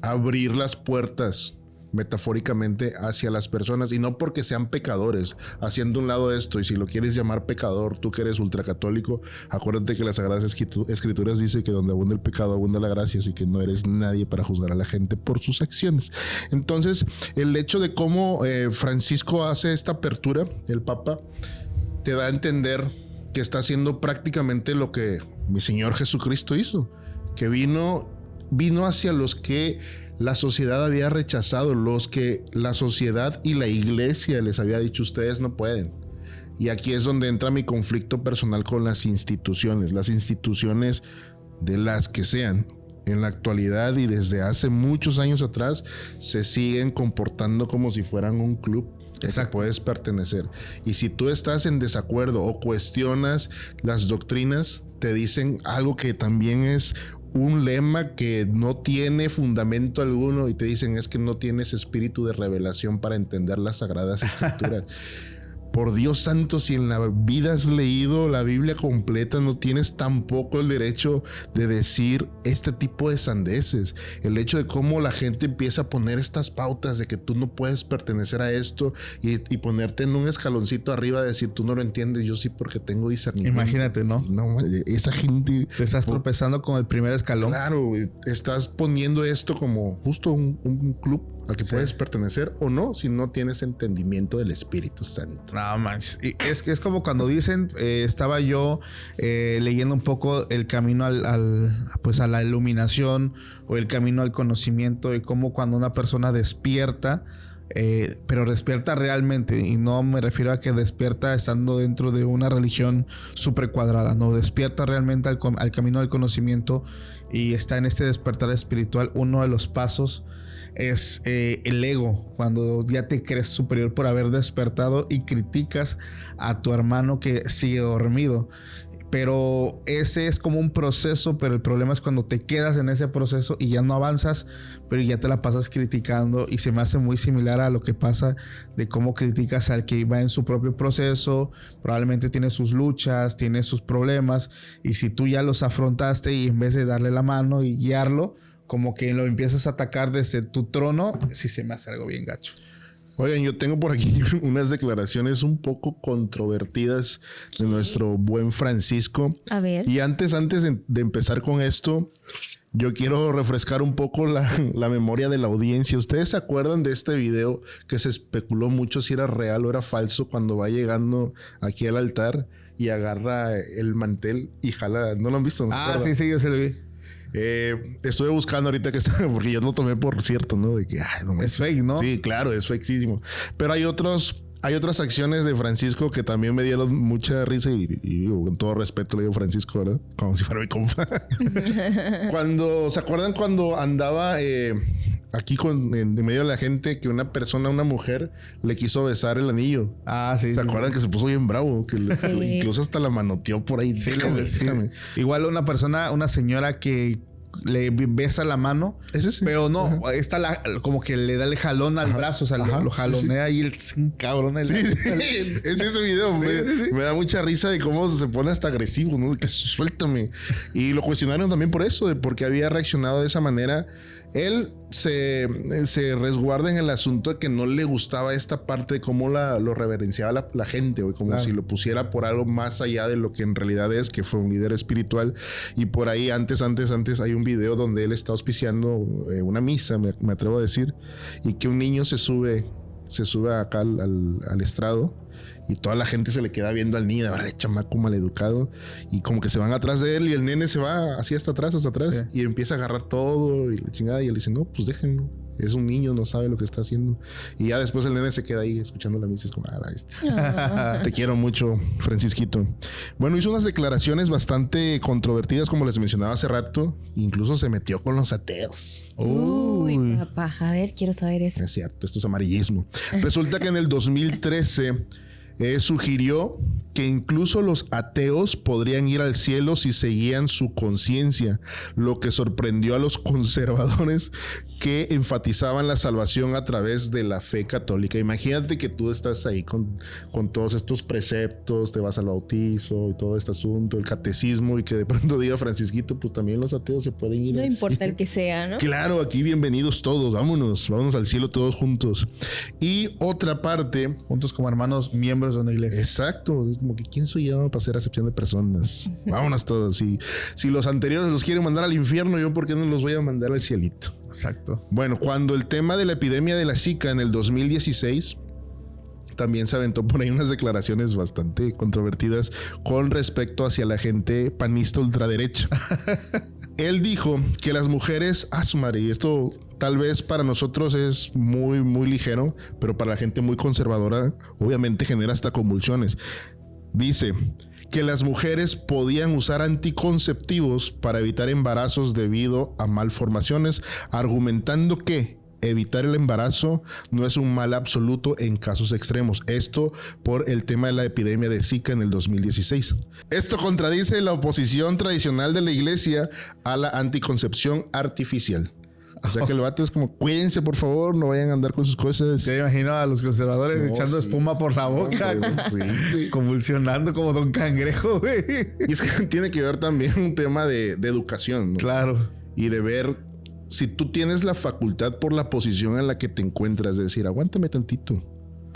abrir las puertas metafóricamente hacia las personas, y no porque sean pecadores, haciendo un lado esto. Y si lo quieres llamar pecador, tú que eres ultracatólico, acuérdate que las Sagradas Escrituras dice que donde abunda el pecado abunda la gracia, así que no eres nadie para juzgar a la gente por sus acciones. Entonces, el hecho de cómo Francisco hace esta apertura, el Papa, te da a entender que está haciendo prácticamente lo que mi Señor Jesucristo hizo, que vino hacia los que la sociedad había rechazado, los que la sociedad y la iglesia les había dicho, ustedes no pueden. Y aquí es donde entra mi conflicto personal con las instituciones de las que sean. En la actualidad y desde hace muchos años atrás se siguen comportando como si fueran un club al que puedes pertenecer. Y si tú estás en desacuerdo o cuestionas las doctrinas, te dicen algo que también es un lema que no tiene fundamento alguno, y te dicen es que no tienes espíritu de revelación para entender las Sagradas Escrituras. Por Dios santo, si en la vida has leído la Biblia completa, no tienes tampoco el derecho de decir este tipo de sandeces. El hecho de cómo la gente empieza a poner estas pautas de que tú no puedes pertenecer a esto, y ponerte en un escaloncito arriba de decir tú no lo entiendes, yo sí porque tengo discernimiento. Imagínate, ¿no? No, esa gente... Te estás tropezando con el primer escalón. Claro, estás poniendo esto como justo un club al que puedes pertenecer o no, si no tienes entendimiento del Espíritu Santo. No manches. Es como cuando dicen, estaba yo leyendo un poco el camino pues a la iluminación, o el camino al conocimiento, y cómo cuando una persona despierta, pero despierta realmente, y no me refiero a que despierta estando dentro de una religión súper cuadrada, no, despierta realmente al camino del conocimiento y está en este despertar espiritual. Uno de los pasos es el ego, cuando ya te crees superior por haber despertado y criticas a tu hermano que sigue dormido. Pero ese es como un proceso, pero el problema es cuando te quedas en ese proceso y ya no avanzas, pero ya te la pasas criticando, y se me hace muy similar a lo que pasa de cómo criticas al que va en su propio proceso, probablemente tiene sus luchas, tiene sus problemas, y si tú ya los afrontaste y en vez de darle la mano y guiarlo, como que lo empiezas a atacar desde tu trono, sí se me hace algo bien gacho. Oigan, yo tengo por aquí unas declaraciones un poco controvertidas de nuestro buen Francisco. A ver. Y antes de empezar con esto, yo quiero refrescar un poco la memoria de la audiencia. ¿Ustedes se acuerdan de este video que se especuló mucho si era real o era falso, cuando va llegando aquí al altar y agarra el mantel y jala? ¿No lo han visto? ¿No Sí, yo se lo vi. Estuve buscando ahorita que está, porque yo lo tomé por cierto, ¿no? De que no es fake, ¿no? Sí, claro, es fakísimo. Pero hay otras acciones de Francisco que también me dieron mucha risa, y digo, con todo respeto le digo Francisco, ¿verdad? Como si fuera mi compa. ¿Se acuerdan cuando andaba aquí en medio de la gente, que una mujer, le quiso besar el anillo? Sí. ¿Se acuerdan que se puso bien bravo? Que incluso hasta la manoteó por ahí. Sí, déjame. Igual una señora que le besa la mano. ¿Es ese? Pero no, como que le da el jalón al brazo, o sea, lo jalonea y el cabrón. Es ese video. Me da mucha risa de cómo se pone hasta agresivo, ¿no? Que suéltame. Y lo cuestionaron también por eso, de por qué había reaccionado de esa manera. Él se resguarda en el asunto de que no le gustaba esta parte de cómo lo reverenciaba la gente, o como si lo pusiera por algo más allá de lo que en realidad es, que fue un líder espiritual. Y por ahí antes hay un video donde él está auspiciando una misa, me atrevo a decir, y que un niño se sube acá al estrado y toda la gente se le queda viendo al niño, ahora el chamaco maleducado, y como que se van atrás de él y el nene se va así hasta atrás sí. Y empieza a agarrar todo y la chingada, y él dice, no, pues déjenlo. Es un niño, no sabe lo que está haciendo. Y ya después el nene se queda ahí escuchando la misa. Es como, te quiero mucho, Francisquito. Bueno, hizo unas declaraciones bastante controvertidas, como les mencionaba hace rato. Incluso se metió con los ateos. Uy, papá. A ver, quiero saber eso. Es cierto, esto es amarillismo. Resulta que en el 2013 sugirió que incluso los ateos podrían ir al cielo si seguían su conciencia, lo que sorprendió a los conservadores que enfatizaban la salvación a través de la fe católica. Imagínate que tú estás ahí con todos estos preceptos, te vas al bautizo y todo este asunto, el catecismo, y que de pronto diga Francisquito, pues también los ateos se pueden ir. No importa el que sea, ¿no? Claro, aquí bienvenidos todos, vámonos al cielo todos juntos. Y otra parte... Juntos como hermanos miembros de una iglesia. Exacto, es como que ¿quién soy yo para hacer acepción de personas? Vámonos todos. Si los anteriores los quieren mandar al infierno, yo ¿por qué no los voy a mandar al cielito? Exacto. Bueno, cuando el tema de la epidemia de la Zika en el 2016, también se aventó por ahí unas declaraciones bastante controvertidas con respecto hacia la gente panista ultraderecha. Él dijo que las mujeres, y esto tal vez para nosotros es muy, muy ligero, pero para la gente muy conservadora, obviamente genera hasta convulsiones. Dice que las mujeres podían usar anticonceptivos para evitar embarazos debido a malformaciones, argumentando que evitar el embarazo no es un mal absoluto en casos extremos. Esto por el tema de la epidemia de Zika en el 2016. Esto contradice la oposición tradicional de la iglesia a la anticoncepción artificial. O sea que el vato es como, cuídense por favor, no vayan a andar con sus cosas. Te imagino a los conservadores echando espuma por la boca, convulsionando como Don Cangrejo, güey. Y es que tiene que ver también un tema de educación, ¿no? Claro. Y de ver si tú tienes la facultad por la posición en la que te encuentras, de decir, aguántame tantito,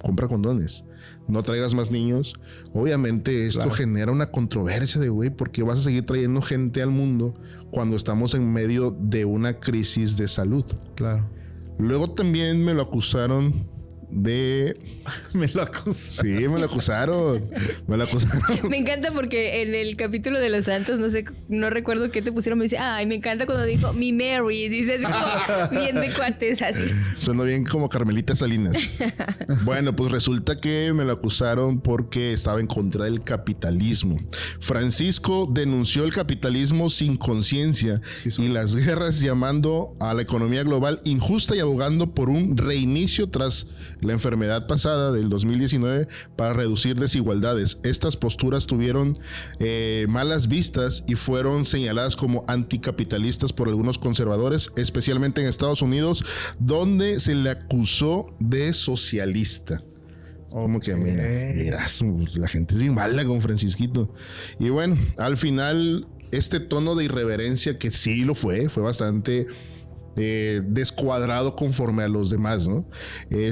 compra condones, no traigas más niños. Obviamente esto genera una controversia de, güey, ¿por qué vas a seguir trayendo gente al mundo cuando estamos en medio de una crisis de salud? Claro. Luego también me lo acusaron de... Me lo acusaron. Sí, me lo acusaron. Me encanta porque en el capítulo de los santos, no recuerdo qué te pusieron, me dice, ay, me encanta cuando dijo mi Mary, dices como bien de cuates así. Suena bien como Carmelita Salinas. Bueno, pues resulta que me lo acusaron porque estaba en contra del capitalismo. Francisco denunció el capitalismo sin conciencia y las guerras, llamando a la economía global injusta y abogando por un reinicio tras la enfermedad pasada del 2019 para reducir desigualdades. Estas posturas tuvieron malas vistas y fueron señaladas como anticapitalistas por algunos conservadores, especialmente en Estados Unidos, donde se le acusó de socialista. Como que mira, la gente es bien mala con Francisquito. Y bueno, al final este tono de irreverencia, que sí lo fue bastante descuadrado conforme a los demás, ¿no?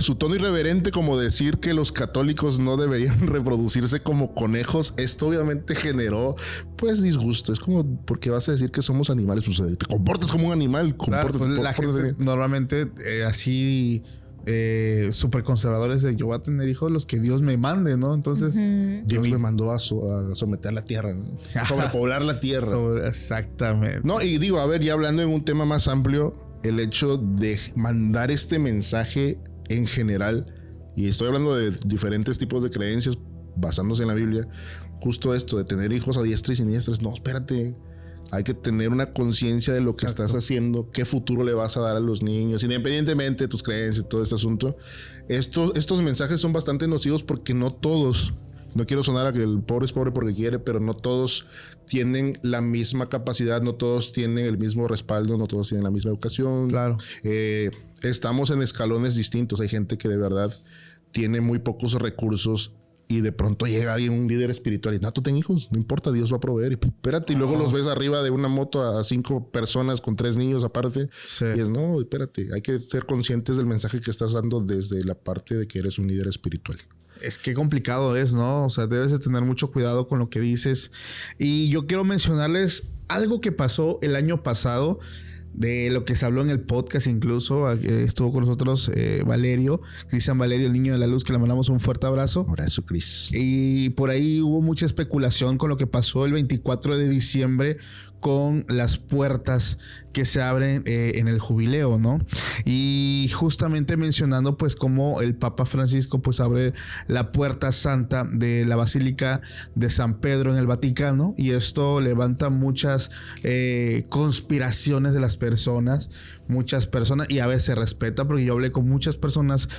Su tono irreverente, como decir que los católicos no deberían reproducirse como conejos, esto obviamente generó pues disgusto. Es como, ¿por qué vas a decir que somos animales? Pues, te comportas como un animal, claro, pues la gente normalmente así súper conservadores de yo voy a tener hijos los que Dios me mande, ¿no? Entonces Dios me mandó a someter la tierra, ¿no? Sobrepoblar la tierra. Exactamente. No, y digo, a ver, ya hablando en un tema más amplio, el hecho de mandar este mensaje en general, y estoy hablando de diferentes tipos de creencias basándose en la Biblia, justo esto de tener hijos a diestra y siniestra, no, espérate. Hay que tener una conciencia de lo que estás haciendo, qué futuro le vas a dar a los niños, independientemente de tus creencias y todo este asunto. Estos mensajes son bastante nocivos porque no todos, no quiero sonar a que el pobre es pobre porque quiere, pero no todos tienen la misma capacidad, no todos tienen el mismo respaldo, no todos tienen la misma educación. Claro. Estamos en escalones distintos. Hay gente que de verdad tiene muy pocos recursos y de pronto llega alguien, un líder espiritual, y no, tú ten hijos, no importa, Dios va a proveer. Y espérate, y luego los ves arriba de una moto a 5 personas con 3 niños aparte. Sí. Y es, no, espérate, hay que ser conscientes del mensaje que estás dando desde la parte de que eres un líder espiritual. Es que complicado es, ¿no? O sea, debes de tener mucho cuidado con lo que dices. Y yo quiero mencionarles algo que pasó el año pasado, de lo que se habló en el podcast incluso. Estuvo con nosotros Cristian Valerio, el niño de la luz, que le mandamos un fuerte abrazo. Abrazo, Cris. Y por ahí hubo mucha especulación con lo que pasó el 24 de diciembre con las puertas que se abren en el jubileo, ¿no? Y justamente mencionando pues cómo el Papa Francisco pues abre la puerta santa de la Basílica de San Pedro en el Vaticano, y esto levanta muchas conspiraciones de las personas, y a ver, se respeta, porque yo hablé con muchas personas,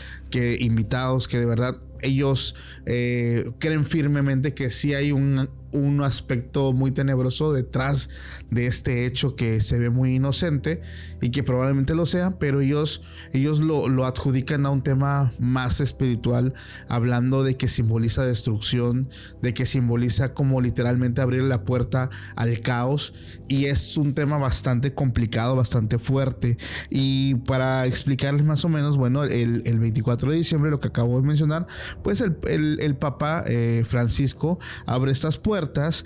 invitados, que de verdad ellos creen firmemente que sí hay un aspecto muy tenebroso detrás de este hecho, que se ve muy inocente y que probablemente lo sea, pero ellos lo adjudican a un tema más espiritual, hablando de que simboliza destrucción, de que simboliza como literalmente abrir la puerta al caos, y es un tema bastante complicado, bastante fuerte. Y para explicarles más o menos, bueno, el 24 de diciembre, lo que acabo de mencionar, pues el Papa Francisco abre estas puertas,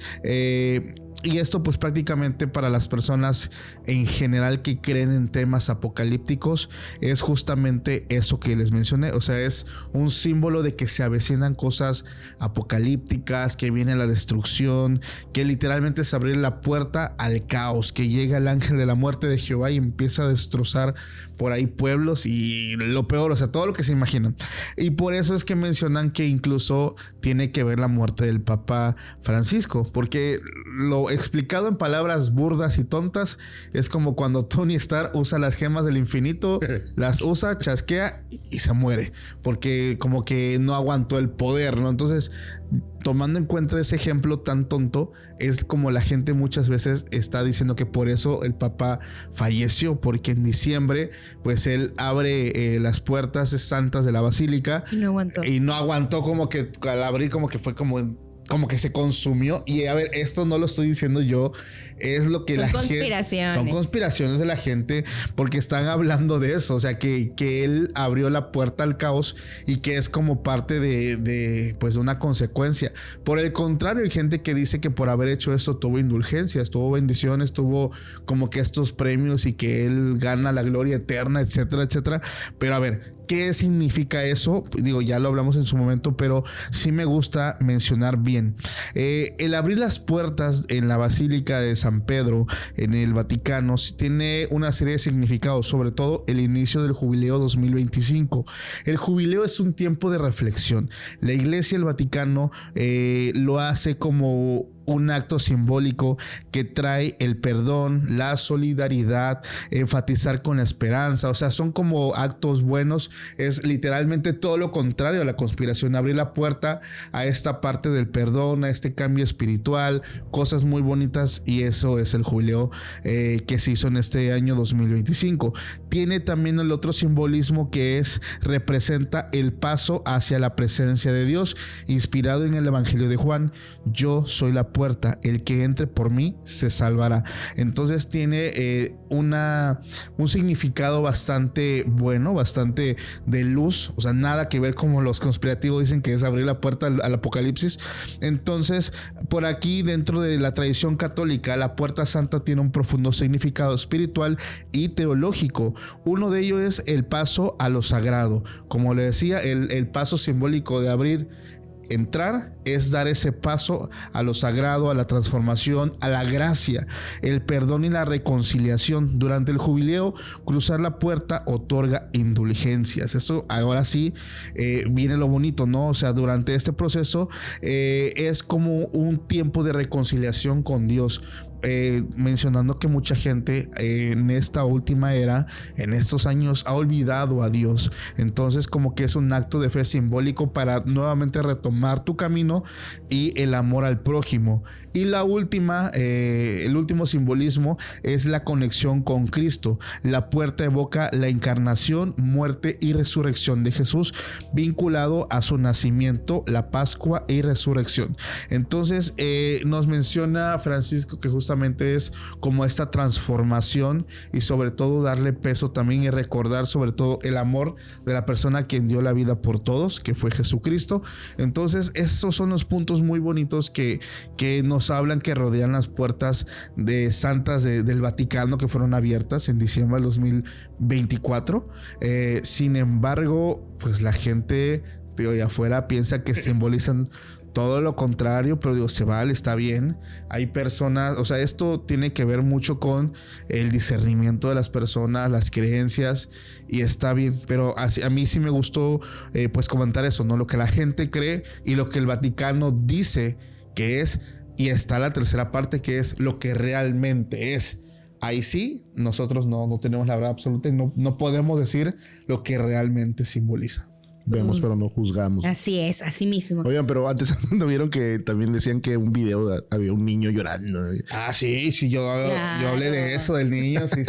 y esto pues prácticamente para las personas en general que creen en temas apocalípticos es justamente eso que les mencioné. O sea, es un símbolo de que se avecinan cosas apocalípticas, que viene la destrucción, que literalmente es abrir la puerta al caos, que llega el ángel de la muerte de Jehová y empieza a destrozar por ahí pueblos y lo peor, o sea, todo lo que se imaginan. Y por eso es que mencionan que incluso tiene que ver la muerte del Papa Francisco, porque lo explicado en palabras burdas y tontas es como cuando Tony Stark usa las gemas del infinito, las usa, chasquea y se muere, porque como que no aguantó el poder, ¿no? Entonces, tomando en cuenta ese ejemplo tan tonto, es como la gente muchas veces está diciendo que por eso el Papa falleció, porque en diciembre pues él abre las puertas santas de la basílica y no aguantó, como que al abrir como que fue como que se consumió. Y a ver, esto no lo estoy diciendo yo, es lo que son conspiraciones de la gente, porque están hablando de eso, o sea, que él abrió la puerta al caos y que es como parte de una consecuencia. Por el contrario, hay gente que dice que por haber hecho eso tuvo indulgencias, tuvo bendiciones, tuvo como que estos premios y que él gana la gloria eterna, etcétera, etcétera. Pero a ver, ¿qué significa eso? Digo, ya lo hablamos en su momento, pero sí me gusta mencionar bien. El abrir las puertas en la Basílica de San Pedro, en el Vaticano, tiene una serie de significados, sobre todo el inicio del Jubileo 2025. El Jubileo es un tiempo de reflexión. La Iglesia, el Vaticano, lo hace como un acto simbólico que trae el perdón, la solidaridad, enfatizar con la esperanza. O sea, son como actos buenos. Es literalmente todo lo contrario a la conspiración, abrir la puerta a esta parte del perdón, a este cambio espiritual, cosas muy bonitas, y eso es el jubileo que se hizo en este año 2025. Tiene también el otro simbolismo, que representa el paso hacia la presencia de Dios, inspirado en el Evangelio de Juan: yo soy la puerta, el que entre por mí se salvará. Entonces tiene un significado bastante bueno, bastante de luz, o sea, nada que ver como los conspirativos dicen que es abrir la puerta al apocalipsis. Entonces, por aquí, dentro de la tradición católica, la puerta santa tiene un profundo significado espiritual y teológico. Uno de ellos es el paso a lo sagrado. Como le decía, el paso simbólico de entrar es dar ese paso a lo sagrado, a la transformación, a la gracia, el perdón y la reconciliación. Durante el jubileo, cruzar la puerta otorga indulgencias. Eso, ahora sí, viene lo bonito, ¿no? O sea, durante este proceso es como un tiempo de reconciliación con Dios. Mencionando que mucha gente en esta última era, en estos años, ha olvidado a Dios. Entonces, como que es un acto de fe simbólico para nuevamente retomar tu camino y el amor al prójimo. Y el último simbolismo es la conexión con Cristo. La puerta evoca la encarnación, muerte y resurrección de Jesús, vinculado a su nacimiento, la Pascua y resurrección. Entonces, nos menciona Francisco que justamente justamente es como esta transformación y sobre todo darle peso también y recordar sobre todo el amor de la persona quien dio la vida por todos, que fue Jesucristo. Entonces esos son los puntos muy bonitos que nos hablan, que rodean las puertas de santas del Vaticano, que fueron abiertas en diciembre del 2024. Sin embargo, pues la gente de hoy afuera piensa que simbolizan todo lo contrario, pero digo, se vale, está bien. Hay personas, o sea, esto tiene que ver mucho con el discernimiento de las personas, las creencias, y está bien. Pero a mí sí me gustó pues comentar eso, ¿no? Lo que la gente cree y lo que el Vaticano dice que es, y está la tercera parte, que es lo que realmente es. Ahí sí, nosotros no tenemos la verdad absoluta y no podemos decir lo que realmente simboliza. Vemos, pero no juzgamos. Así es, así mismo. Oigan, pero antes ¿no vieron que también decían que un video había un niño llorando? Sí, yo hablé de eso, del niño, sí,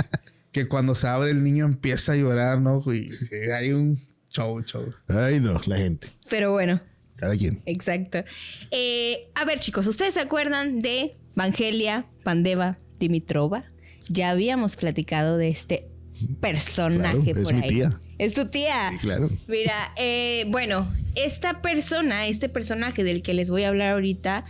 que cuando se abre el niño empieza a llorar, ¿no? Y sí, hay un show. Ay, no, la gente. Pero bueno. Cada quien. Exacto. A ver, chicos, ¿ustedes se acuerdan de Vangelia Pandeva Dimitrova? Ya habíamos platicado de este personaje, claro, por es ahí. mi tía. Es tu tía. Sí, claro. Mira, bueno, esta persona, este personaje del que les voy a hablar ahorita,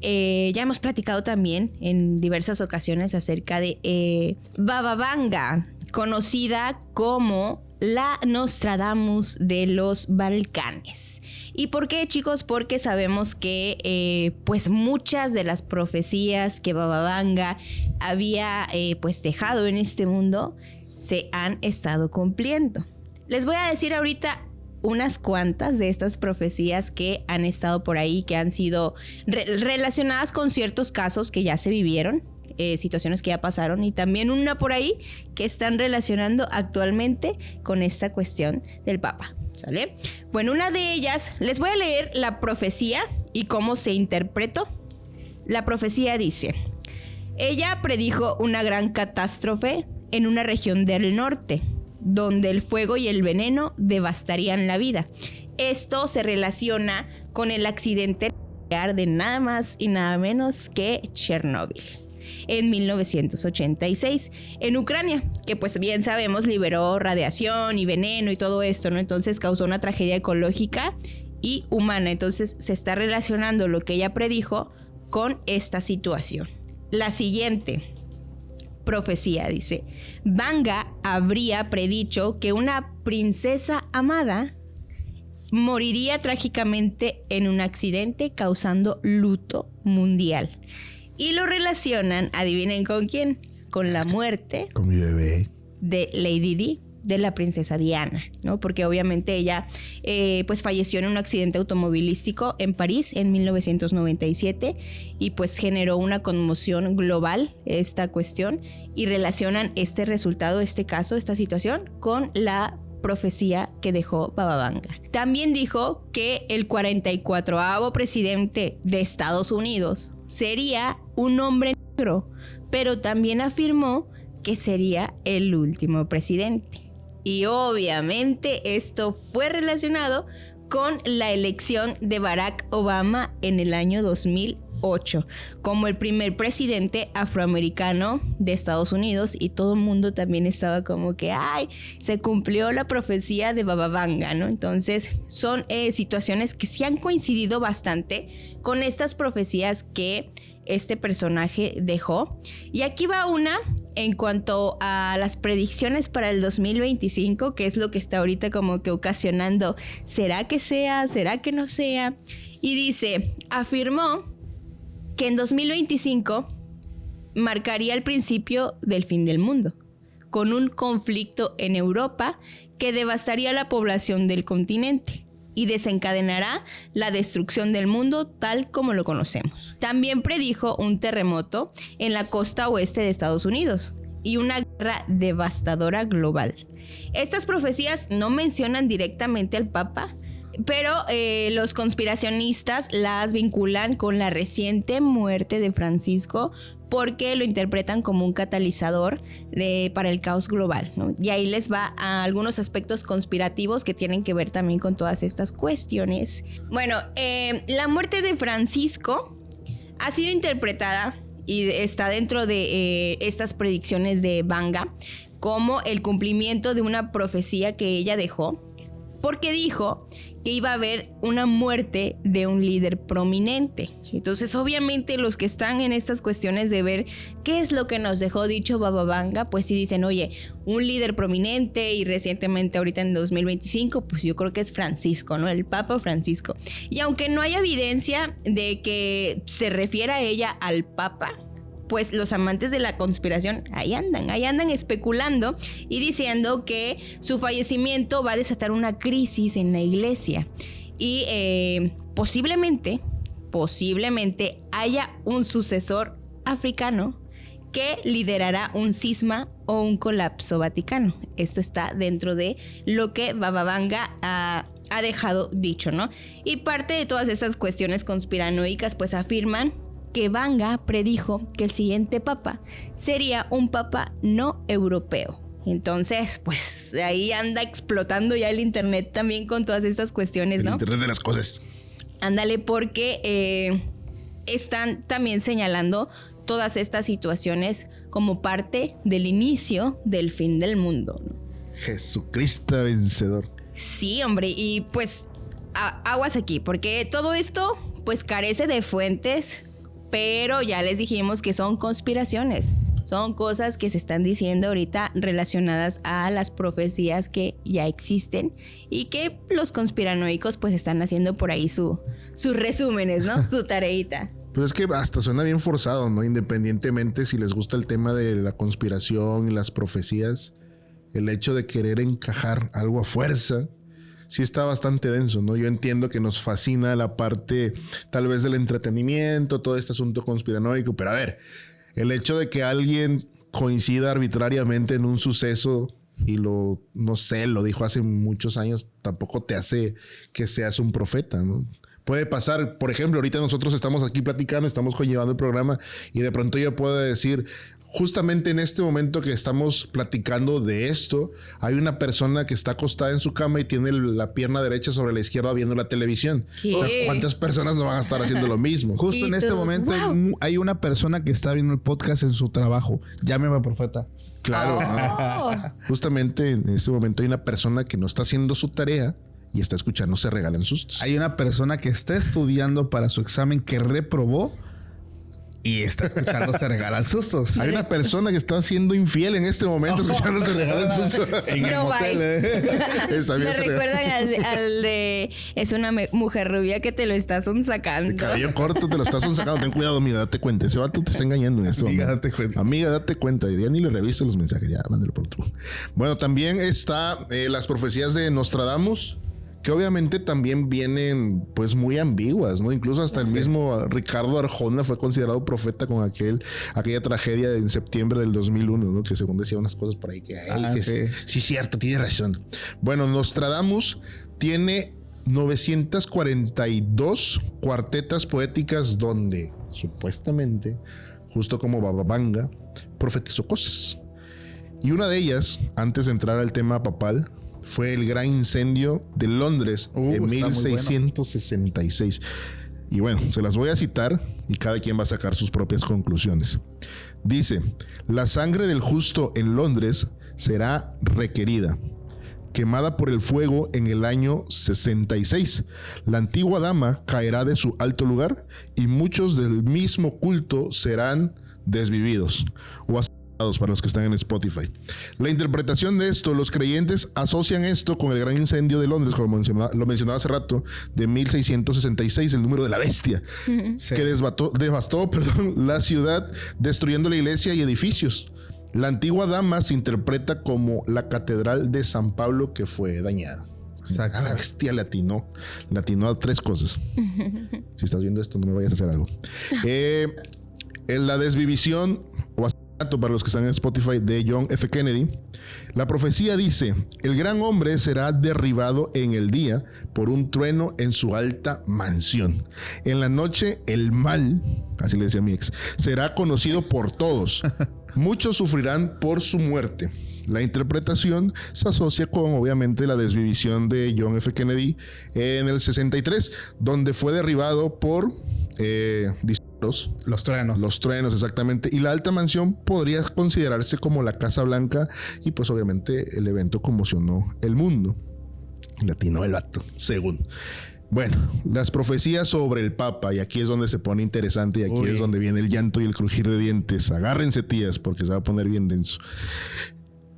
ya hemos platicado también en diversas ocasiones acerca de Baba Vanga, conocida como la Nostradamus de los Balcanes. ¿Y por qué, chicos? Porque sabemos que pues muchas de las profecías que Baba Vanga había pues dejado en este mundo se han estado cumpliendo. Les voy a decir ahorita unas cuantas de estas profecías que han estado por ahí, que han sido relacionadas con ciertos casos que ya se vivieron, situaciones que ya pasaron, y también una por ahí que están relacionando actualmente con esta cuestión del Papa, ¿sale? Bueno, una de ellas, les voy a leer la profecía y cómo se interpretó. La profecía dice: ella predijo una gran catástrofe en una región del norte, donde el fuego y el veneno devastarían la vida. Esto se relaciona con el accidente nuclear de nada más y nada menos que Chernóbil en 1986 en Ucrania, que pues bien sabemos liberó radiación y veneno y todo esto, ¿no? Entonces causó una tragedia ecológica y humana. Entonces se está relacionando lo que ella predijo con esta situación. La siguiente profecía dice: Vanga habría predicho que una princesa amada moriría trágicamente en un accidente causando luto mundial. Y lo relacionan, adivinen con quién, con la muerte con mi bebé de Lady Di, de la princesa Diana, ¿no? Porque obviamente ella pues falleció en un accidente automovilístico en París en 1997 y pues generó una conmoción global esta cuestión, y relacionan este resultado, este caso, esta situación con la profecía que dejó Baba Vanga. También dijo que el 44º presidente de Estados Unidos sería un hombre negro, pero también afirmó que sería el último presidente. Y obviamente esto fue relacionado con la elección de Barack Obama en el año 2008 como el primer presidente afroamericano de Estados Unidos, y todo el mundo también estaba como que ¡ay! Se cumplió la profecía de Baba Vanga, ¿no? Entonces son situaciones que sí han coincidido bastante con estas profecías que este personaje dejó. Y aquí va una en cuanto a las predicciones para el 2025, que es lo que está ahorita como que ocasionando, ¿será que sea? ¿Será que no sea? Y dice, afirmó que en 2025 marcaría el principio del fin del mundo, con un conflicto en Europa que devastaría la población del continente y desencadenará la destrucción del mundo tal como lo conocemos. También predijo un terremoto en la costa oeste de Estados Unidos y una guerra devastadora global. Estas profecías no mencionan directamente al Papa, pero los conspiracionistas las vinculan con la reciente muerte de Francisco, porque lo interpretan como un catalizador para el caos global, ¿no? Y ahí les va a algunos aspectos conspirativos que tienen que ver también con todas estas cuestiones. Bueno, la muerte de Francisco ha sido interpretada y está dentro de estas predicciones de Vanga como el cumplimiento de una profecía que ella dejó, porque dijo que iba a haber una muerte de un líder prominente. Entonces, obviamente, los que están en estas cuestiones de ver qué es lo que nos dejó dicho Baba Vanga, pues sí dicen, oye, un líder prominente, y recientemente ahorita en 2025, pues yo creo que es Francisco, ¿no? El Papa Francisco. Y aunque no hay evidencia de que se refiera a ella al Papa, pues los amantes de la conspiración ahí andan especulando y diciendo que su fallecimiento va a desatar una crisis en la iglesia y posiblemente haya un sucesor africano que liderará un cisma o un colapso vaticano. Esto está dentro de lo que Baba Vanga ha dejado dicho, ¿no? Y parte de todas estas cuestiones conspiranoicas pues afirman que Vanga predijo que el siguiente papa sería un papa no europeo. Entonces, pues ahí anda explotando ya el internet también con todas estas cuestiones, ¿no? El internet de las cosas. Ándale, porque están también señalando todas estas situaciones como parte del inicio del fin del mundo, ¿no? Jesucristo vencedor. Sí, hombre, y pues aguas aquí, porque todo esto pues carece de fuentes, pero ya les dijimos que son conspiraciones. Son cosas que se están diciendo ahorita relacionadas a las profecías que ya existen y que los conspiranoicos pues están haciendo por ahí sus resúmenes, ¿no? Su tareita. Pues es que hasta suena bien forzado, ¿no? Independientemente si les gusta el tema de la conspiración y las profecías, el hecho de querer encajar algo a fuerza sí está bastante denso, ¿no? Yo entiendo que nos fascina la parte tal vez del entretenimiento, todo este asunto conspiranoico, pero a ver, el hecho de que alguien coincida arbitrariamente en un suceso y no sé, lo dijo hace muchos años, tampoco te hace que seas un profeta, ¿no? Puede pasar, por ejemplo, ahorita nosotros estamos aquí platicando, estamos conllevando el programa y de pronto yo puedo decir, justamente en este momento que estamos platicando de esto, hay una persona que está acostada en su cama y tiene la pierna derecha sobre la izquierda viendo la televisión. ¿Qué? O sea, ¿cuántas personas no van a estar haciendo lo mismo? Justo en este momento hay una persona que está viendo el podcast en su trabajo. Llámeme profeta. Claro. Oh. Justamente en este momento hay una persona que no está haciendo su tarea y está escuchando Se Regalan Sustos. Hay una persona que está estudiando para su examen que reprobó y está escuchando Se Regalan Sustos. Hay una persona que está siendo infiel en este momento escuchando Se Regalan Sustos. En el No, motel. Está bien, Me Se Regalan. recuerdan al de es una mujer rubia que te lo está sonsacando. El cabello corto te lo estás sacando. Ten cuidado, amiga, date cuenta. Ese vato te está engañando en esto. Amiga, date cuenta. Amiga, date cuenta. Ya ni le revises los mensajes. Ya, mándalo por tú. Bueno, también está las profecías de Nostradamus, que obviamente también vienen pues muy ambiguas, ¿no? Incluso hasta el mismo Ricardo Arjona fue considerado profeta con aquella tragedia en septiembre del 2001, ¿no? Que según decía unas cosas por ahí que sí, cierto, tiene razón. Bueno, Nostradamus tiene 942 cuartetas poéticas donde supuestamente, justo como Baba Vanga, profetizó cosas. Y una de ellas, antes de entrar al tema papal, fue el gran incendio de Londres en 1666. Y bueno, se las voy a citar y cada quien va a sacar sus propias conclusiones. Dice, la sangre del justo en Londres será requerida, quemada por el fuego en el año 66. La antigua dama caerá de su alto lugar y muchos del mismo culto serán desvividos o para los que están en Spotify. La interpretación de esto, los creyentes asocian esto con el gran incendio de Londres, como lo mencionaba hace rato, de 1666, el número de la bestia, sí, que devastó la ciudad, destruyendo la iglesia y edificios. La antigua dama se interpreta como la catedral de San Pablo que fue dañada. Exacto. A la bestia le atinó a tres cosas. Si estás viendo esto, no me vayas a hacer algo. En la desvivisión o para los que están en Spotify de John F. Kennedy, la profecía dice: el gran hombre será derribado en el día por un trueno en su alta mansión. En la noche el mal, así le decía mi ex, será conocido por todos. Muchos sufrirán por su muerte. La interpretación se asocia con, obviamente, la desvivisión de John F. Kennedy en el 63, donde fue derribado por Los truenos. Los truenos, exactamente. Y la alta mansión podría considerarse como la Casa Blanca y pues obviamente el evento conmocionó el mundo. Latino el vato, según. Bueno, las profecías sobre el Papa, y aquí es donde se pone interesante y aquí es donde viene el llanto y el crujir de dientes. Agárrense, tías, porque se va a poner bien denso.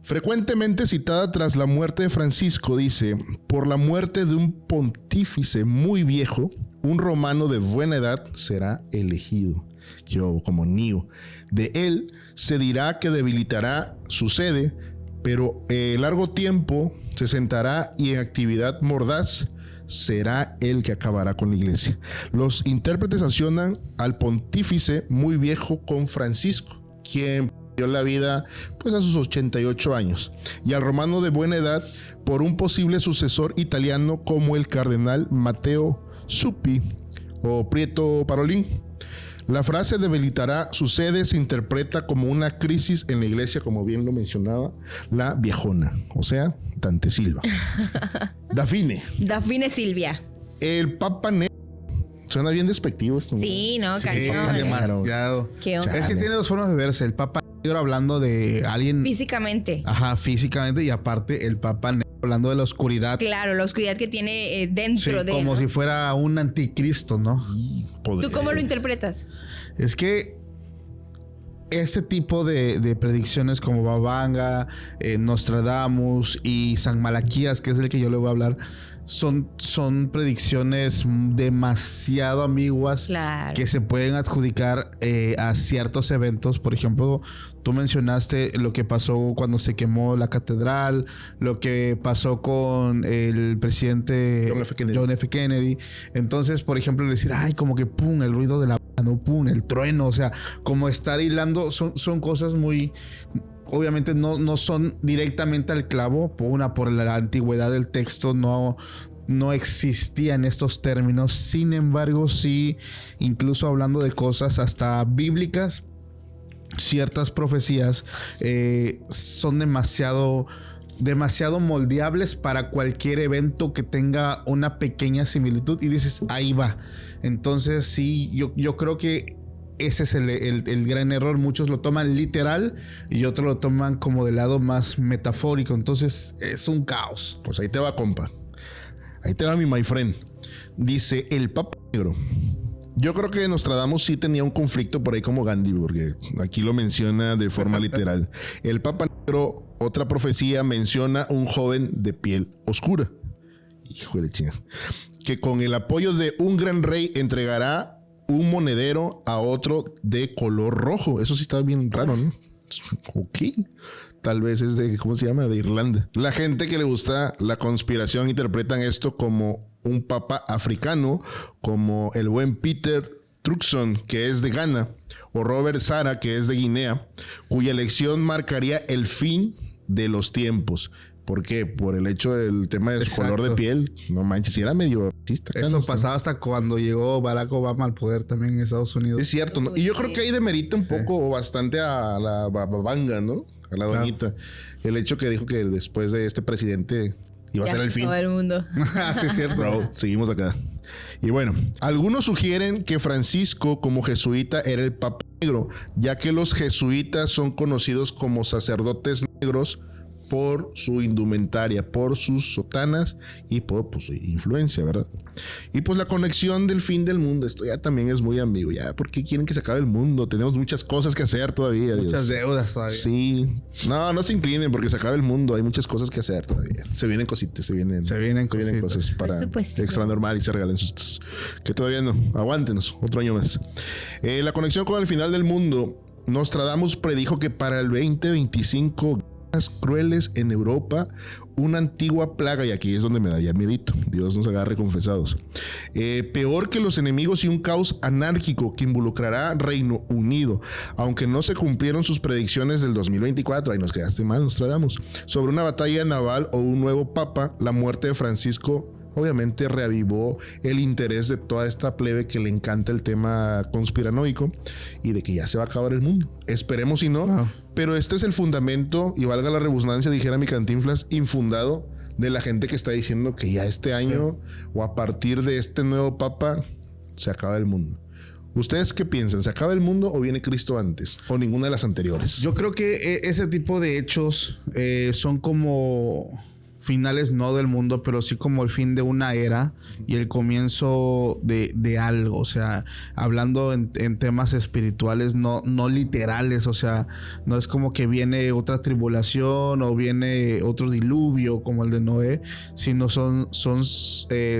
Frecuentemente citada tras la muerte de Francisco, dice: por la muerte de un pontífice muy viejo, un romano de buena edad será elegido. Yo, como Neo. De él se dirá que debilitará su sede, pero largo tiempo se sentará y en actividad mordaz será el que acabará con la iglesia. Los intérpretes asocian al pontífice muy viejo con Francisco, quien dio la vida pues a sus 88 años, y al romano de buena edad por un posible sucesor italiano como el cardenal Matteo Zuppi o Prieto Parolin. La frase debilitará su sede se interpreta como una crisis en la iglesia, como bien lo mencionaba la viejona, o sea, Tante Silva. Dafne Silvia. El Papa Negro. Suena bien despectivo esto, ¿no? Sí, no, Sí, cañón. demasiado. ¿Qué onda? Es que tiene dos formas de verse. El Papa Negro hablando de alguien... Físicamente. Ajá, físicamente, y aparte el Papa Negro hablando de la oscuridad. Claro, la oscuridad que tiene dentro Sí, de... como ¿no? si fuera un anticristo, ¿no? ¿Tú cómo lo interpretas? Es que este tipo de predicciones como Babanga, Nostradamus y San Malaquías, que es el que yo le voy a hablar, son predicciones demasiado ambiguas, Claro. que se pueden adjudicar a ciertos eventos. Por ejemplo, tú mencionaste lo que pasó cuando se quemó la catedral, lo que pasó con el presidente John F. Kennedy. Entonces, por ejemplo, decir, ay, como que pum, el ruido de la no, pum, el trueno, o sea, como estar hilando, son cosas muy... Obviamente no son directamente al clavo, por la antigüedad del texto no existían estos términos. Sin embargo, sí, incluso hablando de cosas hasta bíblicas, ciertas profecías son demasiado moldeables para cualquier evento que tenga una pequeña similitud y dices, ahí va. Entonces sí, yo creo que ese es el gran error. Muchos lo toman literal y otros lo toman como del lado más metafórico. Entonces es un caos. Pues ahí te va, compa. Ahí te va mi my friend. Dice el Papa Negro. Yo creo que Nostradamus sí tenía un conflicto por ahí como Gandhi, porque aquí lo menciona de forma literal. El Papa Negro, otra profecía, menciona un joven de piel oscura. Híjole, chinga. Que con el apoyo de un gran rey entregará un monedero a otro de color rojo. Eso sí está bien raro, ¿no? Ok. Tal vez es de, ¿cómo se llama? De Irlanda. La gente que le gusta la conspiración interpretan esto como un papa africano, como el buen Peter Turkson, que es de Ghana, o Robert Sara, que es de Guinea, cuya elección marcaría el fin de los tiempos. ¿Por qué? Por el hecho del tema del color de piel. No manches, si era medio racista. Eso pasaba hasta cuando llegó Barack Obama al poder también en Estados Unidos. Es cierto, ¿no? Y yo creo que ahí demerita un poco bastante a la Babanga, ¿no? A la doñita. El hecho que dijo que después de este presidente iba a ser el fin. Todo el mundo. Sí, es cierto. Bro, seguimos acá. Y bueno, algunos sugieren que Francisco como jesuita era el Papa Negro, ya que los jesuitas son conocidos como sacerdotes negros por su indumentaria, por sus sotanas y por pues, su influencia, ¿verdad? Y pues la conexión del fin del mundo, esto ya también es muy ambiguo. Ya, ¿por qué quieren que se acabe el mundo? Tenemos muchas cosas que hacer todavía. Muchas Dios. deudas todavía. Sí. No se inclinen porque se acabe el mundo. Hay muchas cosas que hacer todavía. Se vienen cositas, se vienen cosas para extra normal y se regalen sustos. Que todavía no. Aguántenos. Otro año más. La conexión con el final del mundo. Nostradamus predijo que para el 2025 crueles en Europa, una antigua plaga, y aquí es donde me daría miedito, Dios nos agarre confesados, peor que los enemigos y un caos anárquico que involucrará Reino Unido, aunque no se cumplieron sus predicciones del 2024, ahí nos quedaste mal, Nostradamus, sobre una batalla naval o un nuevo papa. La muerte de Francisco obviamente reavivó el interés de toda esta plebe que le encanta el tema conspiranoico y de que ya se va a acabar el mundo. Esperemos y no, pero este es el fundamento, y valga la redundancia, dijera mi Cantinflas, infundado de la gente que está diciendo que ya este año o a partir de este nuevo papa se acaba el mundo. ¿Ustedes qué piensan? ¿Se acaba el mundo o viene Cristo antes? ¿O ninguna de las anteriores? Yo creo que ese tipo de hechos son como finales no del mundo, pero sí como el fin de una era y el comienzo de algo. O sea, hablando en temas espirituales, no literales. O sea, no es como que viene otra tribulación o viene otro diluvio como el de Noé, sino son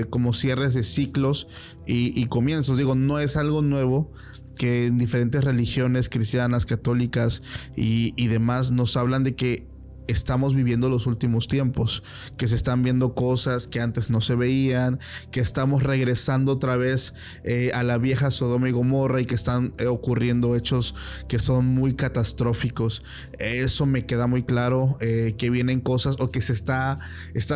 como cierres de ciclos y comienzos. Digo, no es algo nuevo que en diferentes religiones cristianas, católicas y demás nos hablan de que estamos viviendo los últimos tiempos, que se están viendo cosas que antes no se veían, que estamos regresando otra vez a la vieja Sodoma y Gomorra y que están ocurriendo hechos que son muy catastróficos. Eso me queda muy claro, que vienen cosas o que está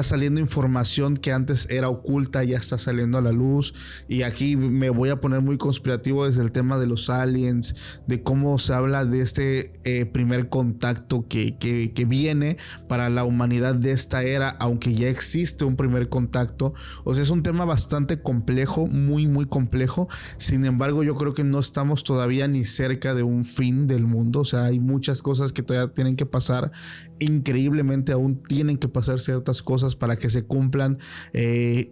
saliendo información que antes era oculta, ya está saliendo a la luz. Y aquí me voy a poner muy conspirativo desde el tema de los aliens, de cómo se habla de este primer contacto que viene para la humanidad de esta era, aunque ya existe un primer contacto. O sea, es un tema bastante complejo, muy muy complejo. Sin embargo, yo creo que no estamos todavía ni cerca de un fin del mundo. O sea, hay muchas cosas que todavía tienen que pasar. Increíblemente aún tienen que pasar ciertas cosas para que se cumplan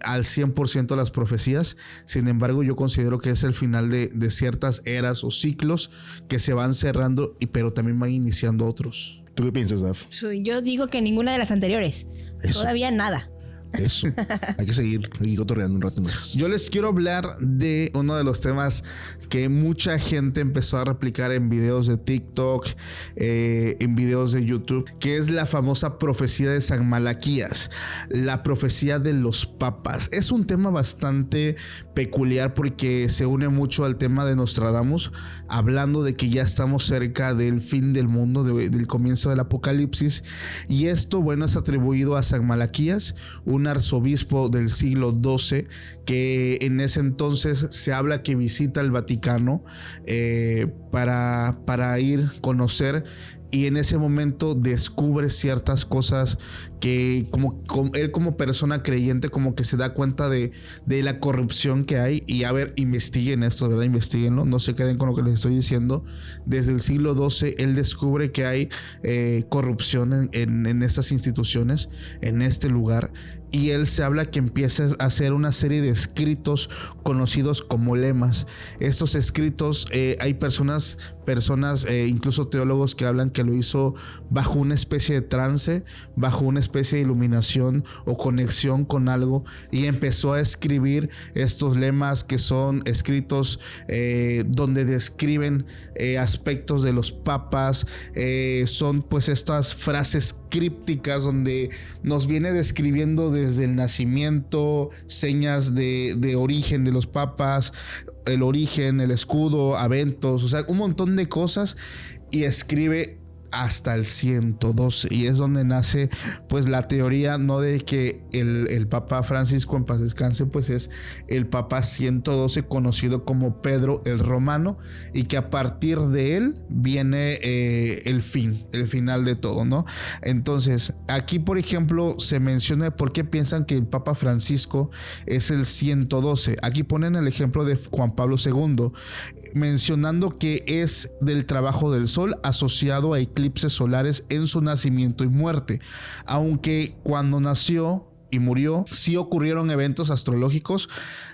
al 100% las profecías. Sin embargo, yo considero que es el final de ciertas eras o ciclos que se van cerrando, pero también van iniciando otros. ¿Tú qué piensas, Daf? Yo digo que ninguna de las anteriores. Eso. Todavía nada. Eso. Hay que seguir cotorreando un rato más. Yo les quiero hablar de uno de los temas que mucha gente empezó a replicar en videos de TikTok, en videos de YouTube, que es la famosa profecía de San Malaquías, la profecía de los papas. Es un tema bastante peculiar porque se une mucho al tema de Nostradamus, hablando de que ya estamos cerca del fin del mundo, del comienzo del apocalipsis. Y esto, bueno, es atribuido a San Malaquías, un arzobispo del siglo XII, que en ese entonces se habla que visita el Vaticano para ir a conocer, y en ese momento descubre ciertas cosas que él como persona creyente como que se da cuenta de la corrupción que hay. Y a ver, investiguen esto, ¿verdad? Investiguenlo, no se queden con lo que les estoy diciendo. Desde el siglo XII él descubre que hay corrupción en estas instituciones, en este lugar, y él se habla que empieza a hacer una serie de escritos conocidos como lemas. Estos escritos, hay personas, incluso teólogos, que hablan que lo hizo bajo una especie de trance, bajo una especie de iluminación o conexión con algo, y empezó a escribir estos lemas, que son escritos donde describen aspectos de los papas. Son pues estas frases crípticas donde nos viene describiendo desde el nacimiento, señas de origen de los papas, el origen, el escudo, eventos, o sea, un montón de cosas, y escribe hasta el 112, y es donde nace pues la teoría, no de que el Papa Francisco, en paz descanse, pues es el Papa 112, conocido como Pedro el Romano, y que a partir de él viene el final de todo, ¿no? Entonces aquí, por ejemplo, se menciona por qué piensan que el Papa Francisco es el 112. Aquí ponen el ejemplo de Juan Pablo II, mencionando que es del trabajo del sol asociado a eclipses solares en su nacimiento y muerte, aunque cuando nació y murió sí ocurrieron eventos astrológicos.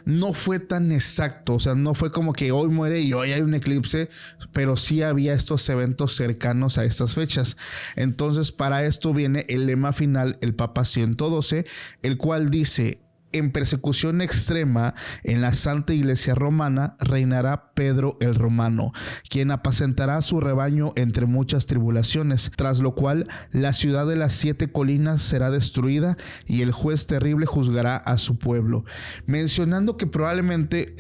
No fue tan exacto, o sea, no fue como que hoy muere y hoy hay un eclipse, pero sí había estos eventos cercanos a estas fechas. Entonces, para esto viene el lema final, el Papa 112, el cual dice: en persecución extrema en la Santa Iglesia Romana reinará Pedro el Romano, quien apacentará su rebaño entre muchas tribulaciones, tras lo cual la ciudad de las 7 colinas será destruida y el juez terrible juzgará a su pueblo. Mencionando que probablemente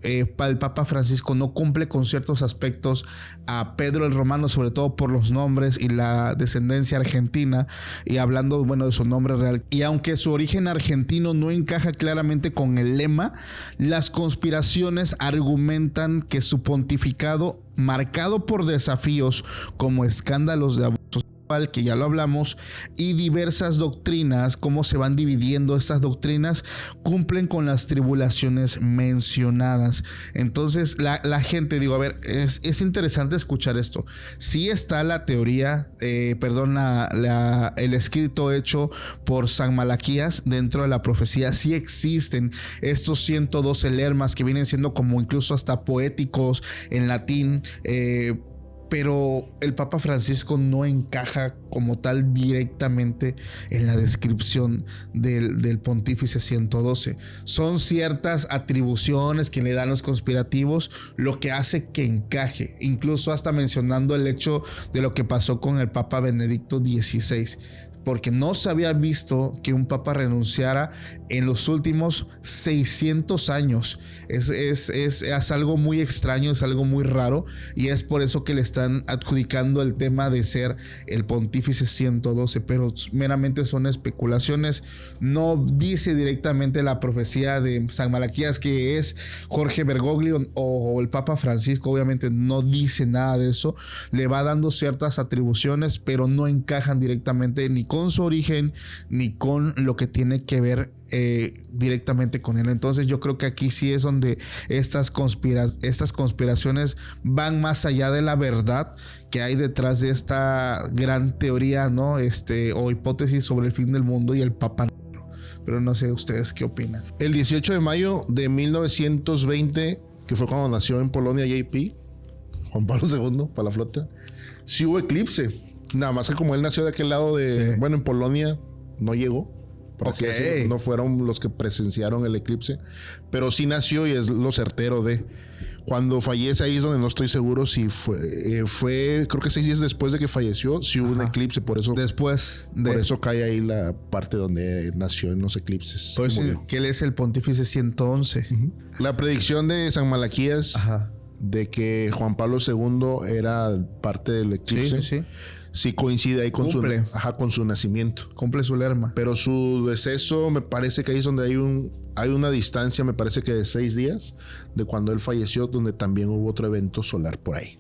el Papa Francisco no cumple con ciertos aspectos a Pedro el Romano, sobre todo por los nombres y la descendencia argentina, y hablando, bueno, de su nombre real. Y aunque su origen argentino no encaja claramente con el lema, las conspiraciones argumentan que su pontificado, marcado por desafíos como escándalos de abusos que ya lo hablamos, y diversas doctrinas, cómo se van dividiendo estas doctrinas, cumplen con las tribulaciones mencionadas. Entonces la gente, digo, a ver, es interesante escuchar esto. Sí está la teoría, el escrito hecho por San Malaquías dentro de la profecía. Sí existen estos 112 lermas que vienen siendo como incluso hasta poéticos en latín, pero el Papa Francisco no encaja como tal directamente en la descripción del Pontífice 112. Son ciertas atribuciones que le dan los conspirativos lo que hace que encaje, incluso hasta mencionando el hecho de lo que pasó con el Papa Benedicto XVI, porque no se había visto que un papa renunciara en los últimos 600 años. Es algo muy extraño, es algo muy raro, y es por eso que le están adjudicando el tema de ser el Pontífice 112, pero meramente son especulaciones. No dice directamente la profecía de San Malaquías que es Jorge Bergoglio o el Papa Francisco, obviamente no dice nada de eso. Le va dando ciertas atribuciones, pero no encajan directamente ni con su origen ni con lo que tiene que ver directamente con él. Entonces yo creo que aquí sí es donde estas conspiraciones van más allá de la verdad que hay detrás de esta gran teoría, ¿no? O hipótesis sobre el fin del mundo y el Papa Negro. Pero no sé ustedes qué opinan. El 18 de mayo de 1920, que fue cuando nació en Polonia JP, Juan Pablo II, para la flota, sí hubo eclipse. Nada más que como él nació de aquel lado de... Sí. Bueno, en Polonia no llegó. Okay. No fueron los que presenciaron el eclipse. Pero sí nació y es lo certero de... Cuando fallece, ahí es donde no estoy seguro si fue creo que 6 días después de que falleció, sí hubo un eclipse. Por eso... Por eso cae ahí la parte donde nació en los eclipses. Por eso que él es el Pontífice 111. Uh-huh. La predicción de San Malaquías... Ajá. De que Juan Pablo II era parte del eclipse. Sí coincide ahí con su nacimiento. Cumple su lerma. Pero su deceso, me parece que ahí es donde hay una distancia, me parece que de 6 días de cuando él falleció, donde también hubo otro evento solar por ahí.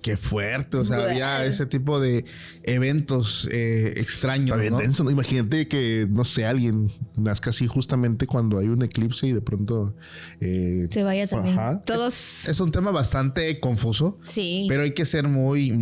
Qué fuerte, o sea, había ese tipo de eventos extraños. Está bien, ¿no? Denso, ¿no? Imagínate que, no sé, alguien nazca así justamente cuando hay un eclipse y de pronto se vaya también. Todos. Es un tema bastante confuso. Sí. Pero hay que ser muy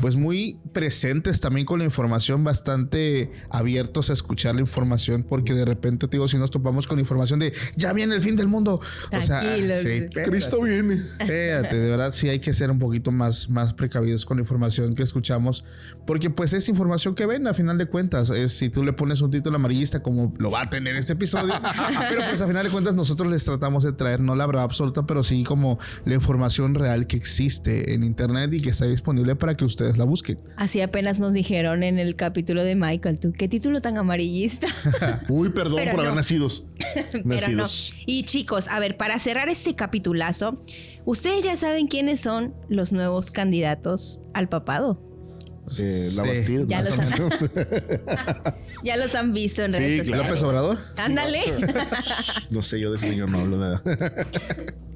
pues muy presentes también con la información, bastante abiertos a escuchar la información, porque de repente, te digo, si nos topamos con información de ya viene el fin del mundo. Tranquilo. O sea, Cristo viene. Espérate, de verdad sí hay que ser un poquito más precavidos con la información que escuchamos, porque pues es información que ven a final de cuentas. Si tú le pones un título amarillista, como lo va a tener este episodio, pero pues a final de cuentas nosotros les tratamos de traer no la verdad absoluta, pero sí como la información real que existe en internet y que está disponible para que ustedes la busquen. Así apenas nos dijeron en el capítulo de Michael, ¿tú qué título tan amarillista? Uy, perdón por haber nacido. Pero no. Y chicos, a ver, para cerrar este capitulazo, ¿ustedes ya saben quiénes son los nuevos candidatos al papado? La Bastida. Ya los han visto en redes sociales. ¿López Obrador? Ándale. No sé, yo de ese señor no hablo nada.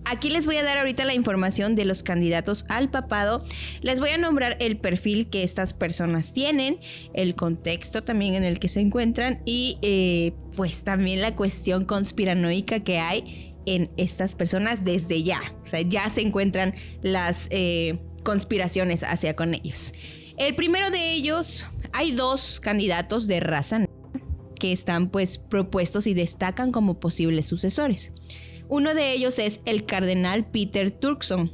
Aquí les voy a dar ahorita la información de los candidatos al papado. Les voy a nombrar el perfil que estas personas tienen, el contexto también en el que se encuentran y pues también la cuestión conspiranoica que hay en estas personas desde ya. O sea, ya se encuentran las conspiraciones hacia con ellos. El primero de ellos, hay 2 candidatos de raza negra que están pues propuestos y destacan como posibles sucesores. Uno de ellos es el cardenal Peter Turkson,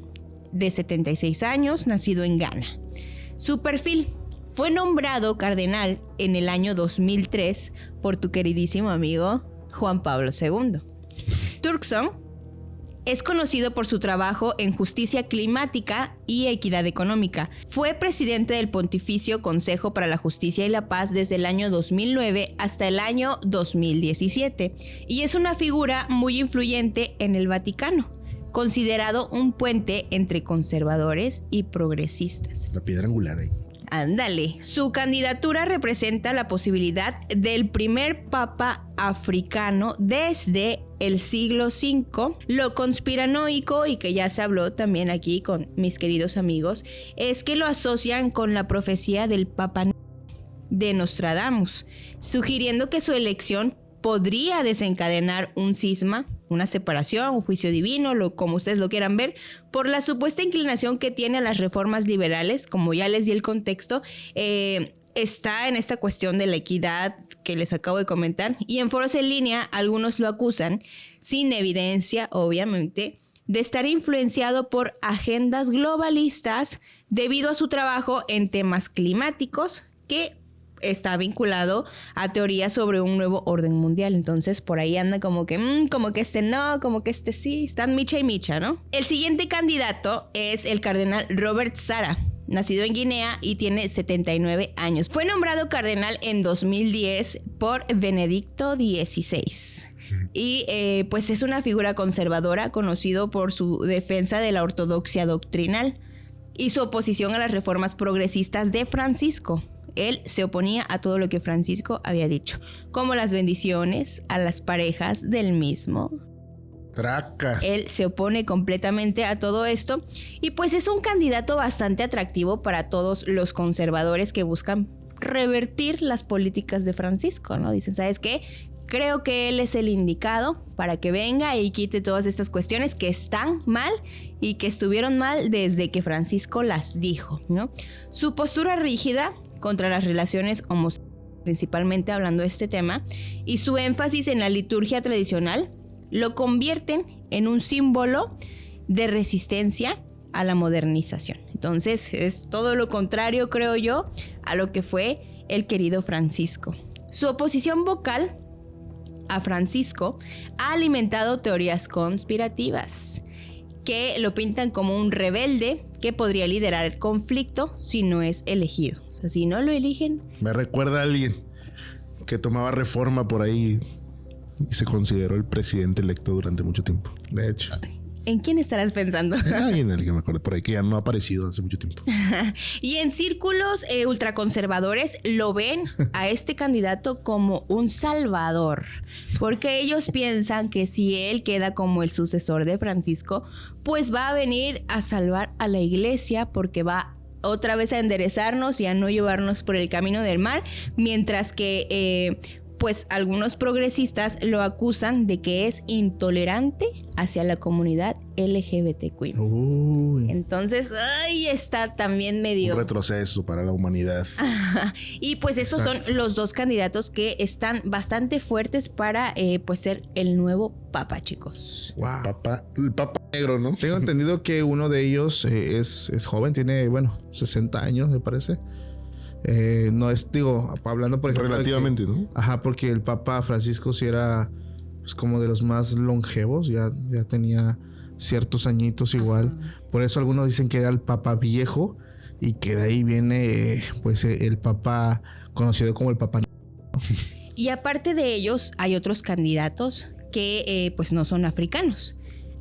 de 76 años, nacido en Ghana. Su perfil: fue nombrado cardenal en el año 2003 por tu queridísimo amigo Juan Pablo II. Turkson es conocido por su trabajo en justicia climática y equidad económica. Fue presidente del Pontificio Consejo para la Justicia y la Paz desde el año 2009 hasta el año 2017 y es una figura muy influyente en el Vaticano, considerado un puente entre conservadores y progresistas. La piedra angular ahí. Ándale, su candidatura representa la posibilidad del primer papa africano desde el siglo V. Lo conspiranoico, y que ya se habló también aquí con mis queridos amigos, es que lo asocian con la profecía del Papa de Nostradamus, sugiriendo que su elección podría desencadenar un cisma, una separación, un juicio divino, como ustedes lo quieran ver, por la supuesta inclinación que tiene a las reformas liberales. Como ya les di el contexto, está en esta cuestión de la equidad que les acabo de comentar, y en foros en línea algunos lo acusan, sin evidencia obviamente, de estar influenciado por agendas globalistas debido a su trabajo en temas climáticos, que está vinculado a teorías sobre un nuevo orden mundial. Entonces por ahí anda como que este no, como que este sí, están micha y micha, ¿no? El siguiente candidato es el cardenal Robert Sarah, nacido en Guinea y tiene 79 años. Fue nombrado cardenal en 2010 por Benedicto XVI. Y pues es una figura conservadora, conocido por su defensa de la ortodoxia doctrinal y su oposición a las reformas progresistas de Francisco. Él se oponía a todo lo que Francisco había dicho, como las bendiciones a las parejas del mismo. Tracas. Él se opone completamente a todo esto, y pues es un candidato bastante atractivo para todos los conservadores que buscan revertir las políticas de Francisco, ¿no? Dicen, ¿sabes qué? Creo que él es el indicado para que venga y quite todas estas cuestiones que están mal y que estuvieron mal desde que Francisco las dijo, ¿no? Su postura rígida contra las relaciones homosexuales, principalmente hablando de este tema, y su énfasis en la liturgia tradicional lo convierten en un símbolo de resistencia a la modernización. Entonces es todo lo contrario, creo yo, a lo que fue el querido Francisco. Su oposición vocal a Francisco ha alimentado teorías conspirativas que lo pintan como un rebelde que podría liderar el conflicto si no es elegido. O sea, si no lo eligen... Me recuerda a alguien que tomaba Reforma por ahí y se consideró el presidente electo durante mucho tiempo. De hecho. ¿En quién estarás pensando? Alguien me acuerdo por ahí que ya no ha aparecido hace mucho tiempo. Y en círculos ultraconservadores lo ven a este candidato como un salvador, porque ellos piensan que si él queda como el sucesor de Francisco, pues va a venir a salvar a la iglesia, porque va otra vez a enderezarnos y a no llevarnos por el camino del mal, mientras que... pues algunos progresistas lo acusan de que es intolerante hacia la comunidad LGBTQ. Entonces, ahí está también medio... Un retroceso para la humanidad. Y pues estos son los dos candidatos que están bastante fuertes para pues ser el nuevo papa, chicos. Wow. El papa negro, ¿no? Tengo entendido que uno de ellos es joven, tiene, 60 años, me parece. No es, hablando por ejemplo... Relativamente, ¿no? Ajá, porque el Papa Francisco sí era pues, como de los más longevos, ya tenía ciertos añitos igual. Ajá. Por eso algunos dicen que era el Papa viejo y que de ahí viene pues el Papa conocido como el Papa. Y aparte de ellos hay otros candidatos que pues no son africanos.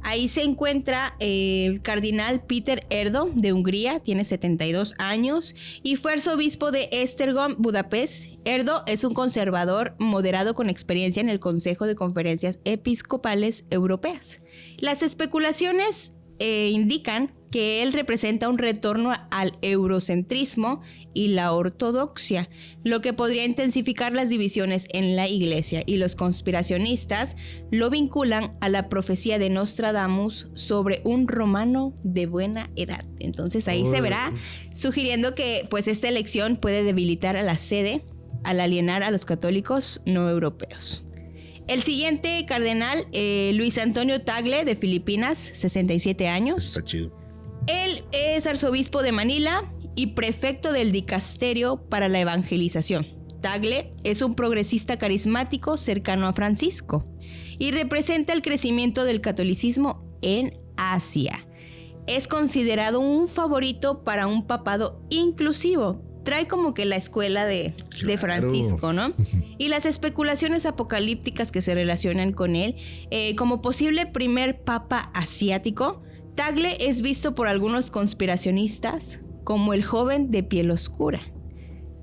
Ahí se encuentra el cardenal Péter Erdo de Hungría, tiene 72 años y fue arzobispo de Esztergom, Budapest. Erdo es un conservador moderado con experiencia en el Consejo de Conferencias Episcopales Europeas. Las especulaciones indican que él representa un retorno al eurocentrismo y la ortodoxia, lo que podría intensificar las divisiones en la iglesia, y los conspiracionistas lo vinculan a la profecía de Nostradamus sobre un romano de buena edad. Entonces ahí se verá, sugiriendo que pues esta elección puede debilitar a la sede al alienar a los católicos no europeos. El siguiente cardenal, Luis Antonio Tagle de Filipinas, 67 años. Está chido. Él es arzobispo de Manila y prefecto del dicasterio para la evangelización. Tagle es un progresista carismático cercano a Francisco y representa el crecimiento del catolicismo en Asia. Es considerado un favorito para un papado inclusivo. Trae como que la escuela de Francisco, ¿no? Y las especulaciones apocalípticas que se relacionan con él, como posible primer papa asiático. Tagle es visto por algunos conspiracionistas como el joven de piel oscura.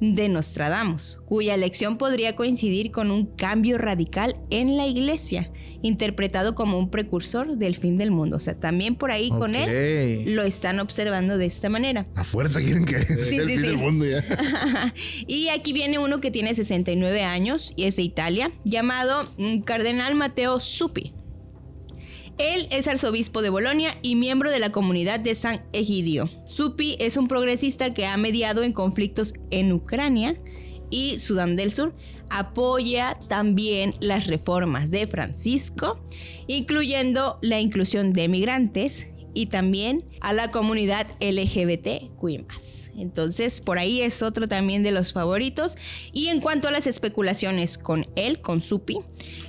de Nostradamus, cuya elección podría coincidir con un cambio radical en la iglesia, interpretado como un precursor del fin del mundo. O sea, también por ahí con él lo están observando de esta manera. A fuerza quieren que sea el fin del mundo ya. Y aquí viene uno que tiene 69 años y es de Italia, llamado Cardenal Matteo Zuppi. Él es arzobispo de Bolonia y miembro de la comunidad de San Egidio. Zuppi es un progresista que ha mediado en conflictos en Ucrania y Sudán del Sur. Apoya también las reformas de Francisco, incluyendo la inclusión de migrantes y también a la comunidad LGBTQI+. Entonces, por ahí es otro también de los favoritos. Y en cuanto a las especulaciones con él, con Zuppi,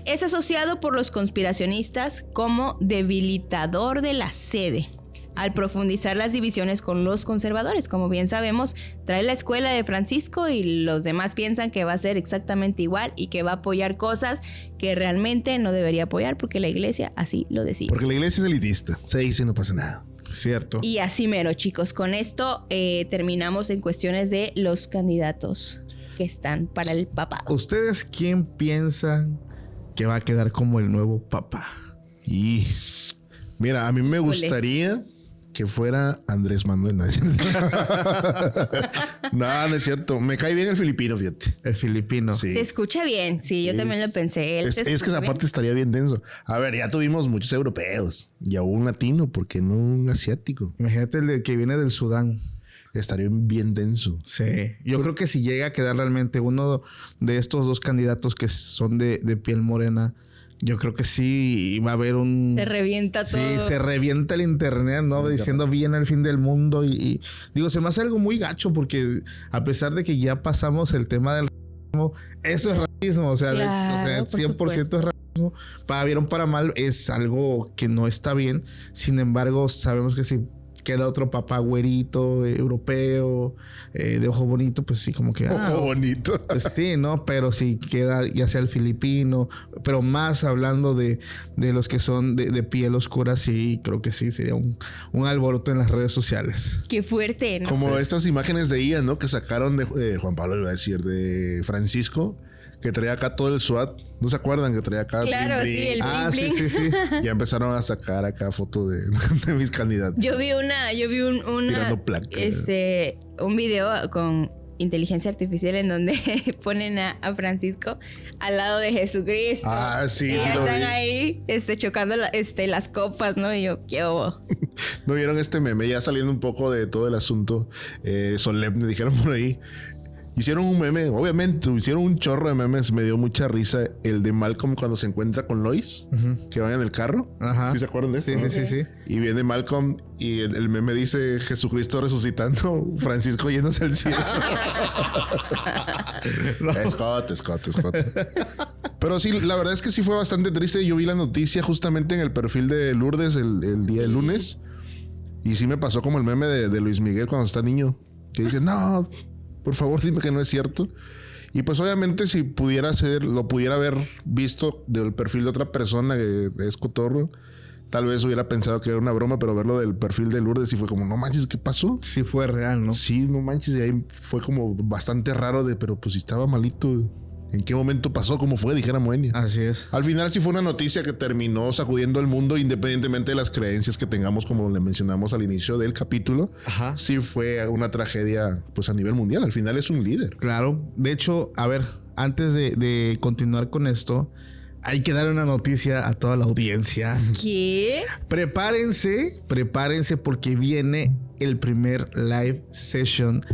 es asociado por los conspiracionistas como debilitador de la sede, al profundizar las divisiones con los conservadores. Como bien sabemos, trae la escuela de Francisco y los demás piensan que va a ser exactamente igual y que va a apoyar cosas que realmente no debería apoyar porque la iglesia así lo decide. Porque la iglesia es elitista. Se dice y no pasa nada. Cierto. Y así mero, chicos. Con esto terminamos en cuestiones de los candidatos que están para el papado. ¿Ustedes quién piensan que va a quedar como el nuevo papa? Y mira, a mí me gustaría que fuera Andrés Manuel. No, no es cierto. Me cae bien el filipino, fíjate. El filipino. Sí. Se escucha bien. Sí, yo también lo pensé. Es que esa parte estaría bien denso. A ver, ya tuvimos muchos europeos. Y a un latino, ¿por qué no un asiático? Imagínate el que viene del Sudán. Estaría bien denso. Sí. Yo creo que si llega a quedar realmente uno de estos dos candidatos que son de piel morena, yo creo que sí va a haber un... Se revienta todo. Sí, se revienta el internet, ¿no? Diciendo viene el fin del mundo y digo, se me hace algo muy gacho porque a pesar de que ya pasamos el tema del racismo, eso es racismo, o sea, Claro, 100% es racismo. Para bien o para mal es algo que no está bien. Sin embargo, sabemos que si queda otro papá güerito, europeo, de ojo bonito, pues sí, como que... Ojo bonito. Pues sí, ¿no? Pero si queda ya sea el filipino, pero más hablando de los que son de piel oscura, sí, creo que sí, sería un alboroto en las redes sociales. Qué fuerte, ¿no? Como estas imágenes de ella, ¿no? Que sacaron de Juan Pablo, le iba a decir, de Francisco, que traía acá todo el SWAT. ¿No se acuerdan que traía acá? Claro, bling, sí, bling? el bling, bling. Sí. Ya empezaron a sacar acá fotos de mis candidatos. Yo vi una Tirando placa. Un video con inteligencia artificial en donde ponen a Francisco al lado de Jesucristo. Ah, sí, y sí ya lo están vi. ahí chocando las copas, ¿no? Y yo, ¿qué hubo? ¿No vieron este meme? Ya saliendo un poco de todo el asunto solemne, dijeron por ahí. Hicieron un meme, obviamente, hicieron un chorro de memes. Me dio mucha risa el de Malcolm cuando se encuentra con Lois, que van en el carro. Ajá. ¿Sí se acuerdan de esto? Sí, ¿no? sí. Y viene Malcolm y el meme dice Jesucristo resucitando, Francisco yéndose al cielo. Scott. Pero sí, la verdad es que sí fue bastante triste. Yo vi la noticia justamente en el perfil de Lourdes el día del lunes. Y sí me pasó como el meme de Luis Miguel cuando está niño. Que dice, no, por favor dime que no es cierto. Y pues obviamente si pudiera ser, lo pudiera haber visto del perfil de otra persona que es cotorro, tal vez hubiera pensado que era una broma, pero verlo del perfil de Lourdes y fue como, no manches, ¿qué pasó? Sí fue real, ¿no? Sí, no manches, y ahí fue como bastante raro pero pues si estaba malito, ¿en qué momento pasó? ¿Cómo fue? Dijera Moenia. Así es. Al final sí fue una noticia que terminó sacudiendo el mundo independientemente de las creencias que tengamos, como le mencionamos al inicio del capítulo. Ajá. Sí fue una tragedia pues a nivel mundial. Al final es un líder. Claro. De hecho, a ver, antes de continuar con esto, hay que dar una noticia a toda la audiencia. ¿Qué? Prepárense porque viene el primer live session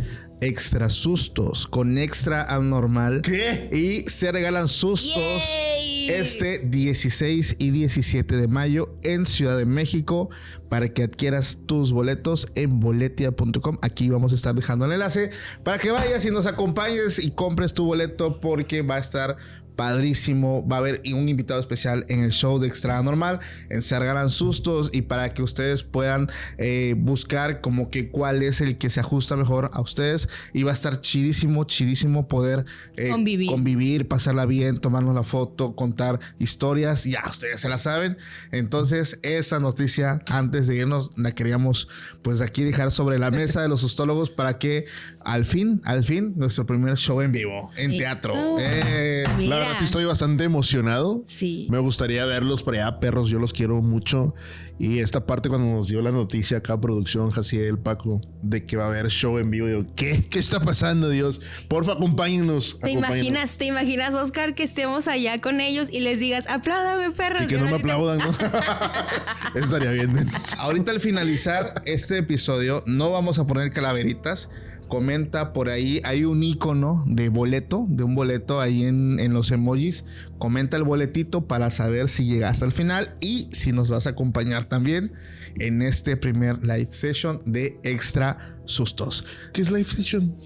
extra sustos con extra anormal. ¿Qué? Y se regalan sustos ¡Yay! este 16 y 17 de mayo en Ciudad de México para que adquieras tus boletos en boletia.com. Aquí vamos a estar dejando el enlace para que vayas y nos acompañes y compres tu boleto porque va a estar padrísimo. Va a haber un invitado especial en el show de Extra Normal, en Se Regalan Sustos, y para que ustedes puedan buscar como que cuál es el que se ajusta mejor a ustedes. Y va a estar chidísimo poder convivir, pasarla bien, tomarnos la foto, contar historias. Ya ustedes se la saben. Entonces esa noticia, antes de irnos, la queríamos pues aquí dejar sobre la mesa de los sustólogos para que al fin, nuestro primer show en vivo, en teatro. La verdad sí estoy bastante emocionado. Sí. Me gustaría verlos por allá, perros. Yo los quiero mucho. Y esta parte cuando nos dio la noticia acá, producción, Jaciel, Paco, de que va a haber show en vivo, digo, ¿qué está pasando, Dios? Porfa, acompáñennos. ¿Te imaginas, Oscar, que estemos allá con ellos y les digas, apláudame, perros? Y que no me aplaudan, ¿no? Eso estaría bien. Ahorita al finalizar este episodio, no vamos a poner calaveritas. Comenta por ahí, hay un icono de un boleto ahí en los emojis. Comenta el boletito para saber si llegaste al final y si nos vas a acompañar también en este primer live session de Extra Sustos. ¿Qué es live session?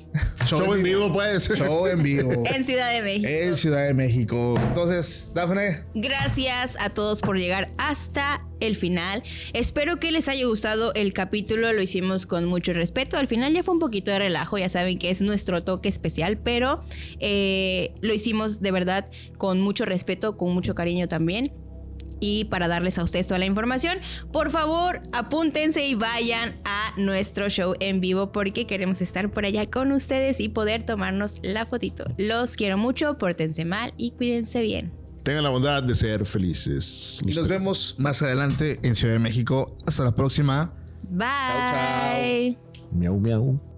Show en vivo, puede ser. Show en vivo. En Ciudad de México. En Ciudad de México. Entonces, Dafne. Gracias a todos por llegar hasta el final. Espero que les haya gustado el capítulo. Lo hicimos con mucho respeto. Al final ya fue un poquito de relajo. Ya saben que es nuestro toque especial, pero lo hicimos de verdad con mucho respeto, con mucho cariño también. Y para darles a ustedes toda la información, por favor, apúntense y vayan a nuestro show en vivo porque queremos estar por allá con ustedes y poder tomarnos la fotito. Los quiero mucho, pórtense mal y cuídense bien. Tengan la bondad de ser felices. Y nos vemos más adelante en Ciudad de México. Hasta la próxima. Bye. Chau, chau. Miau, miau.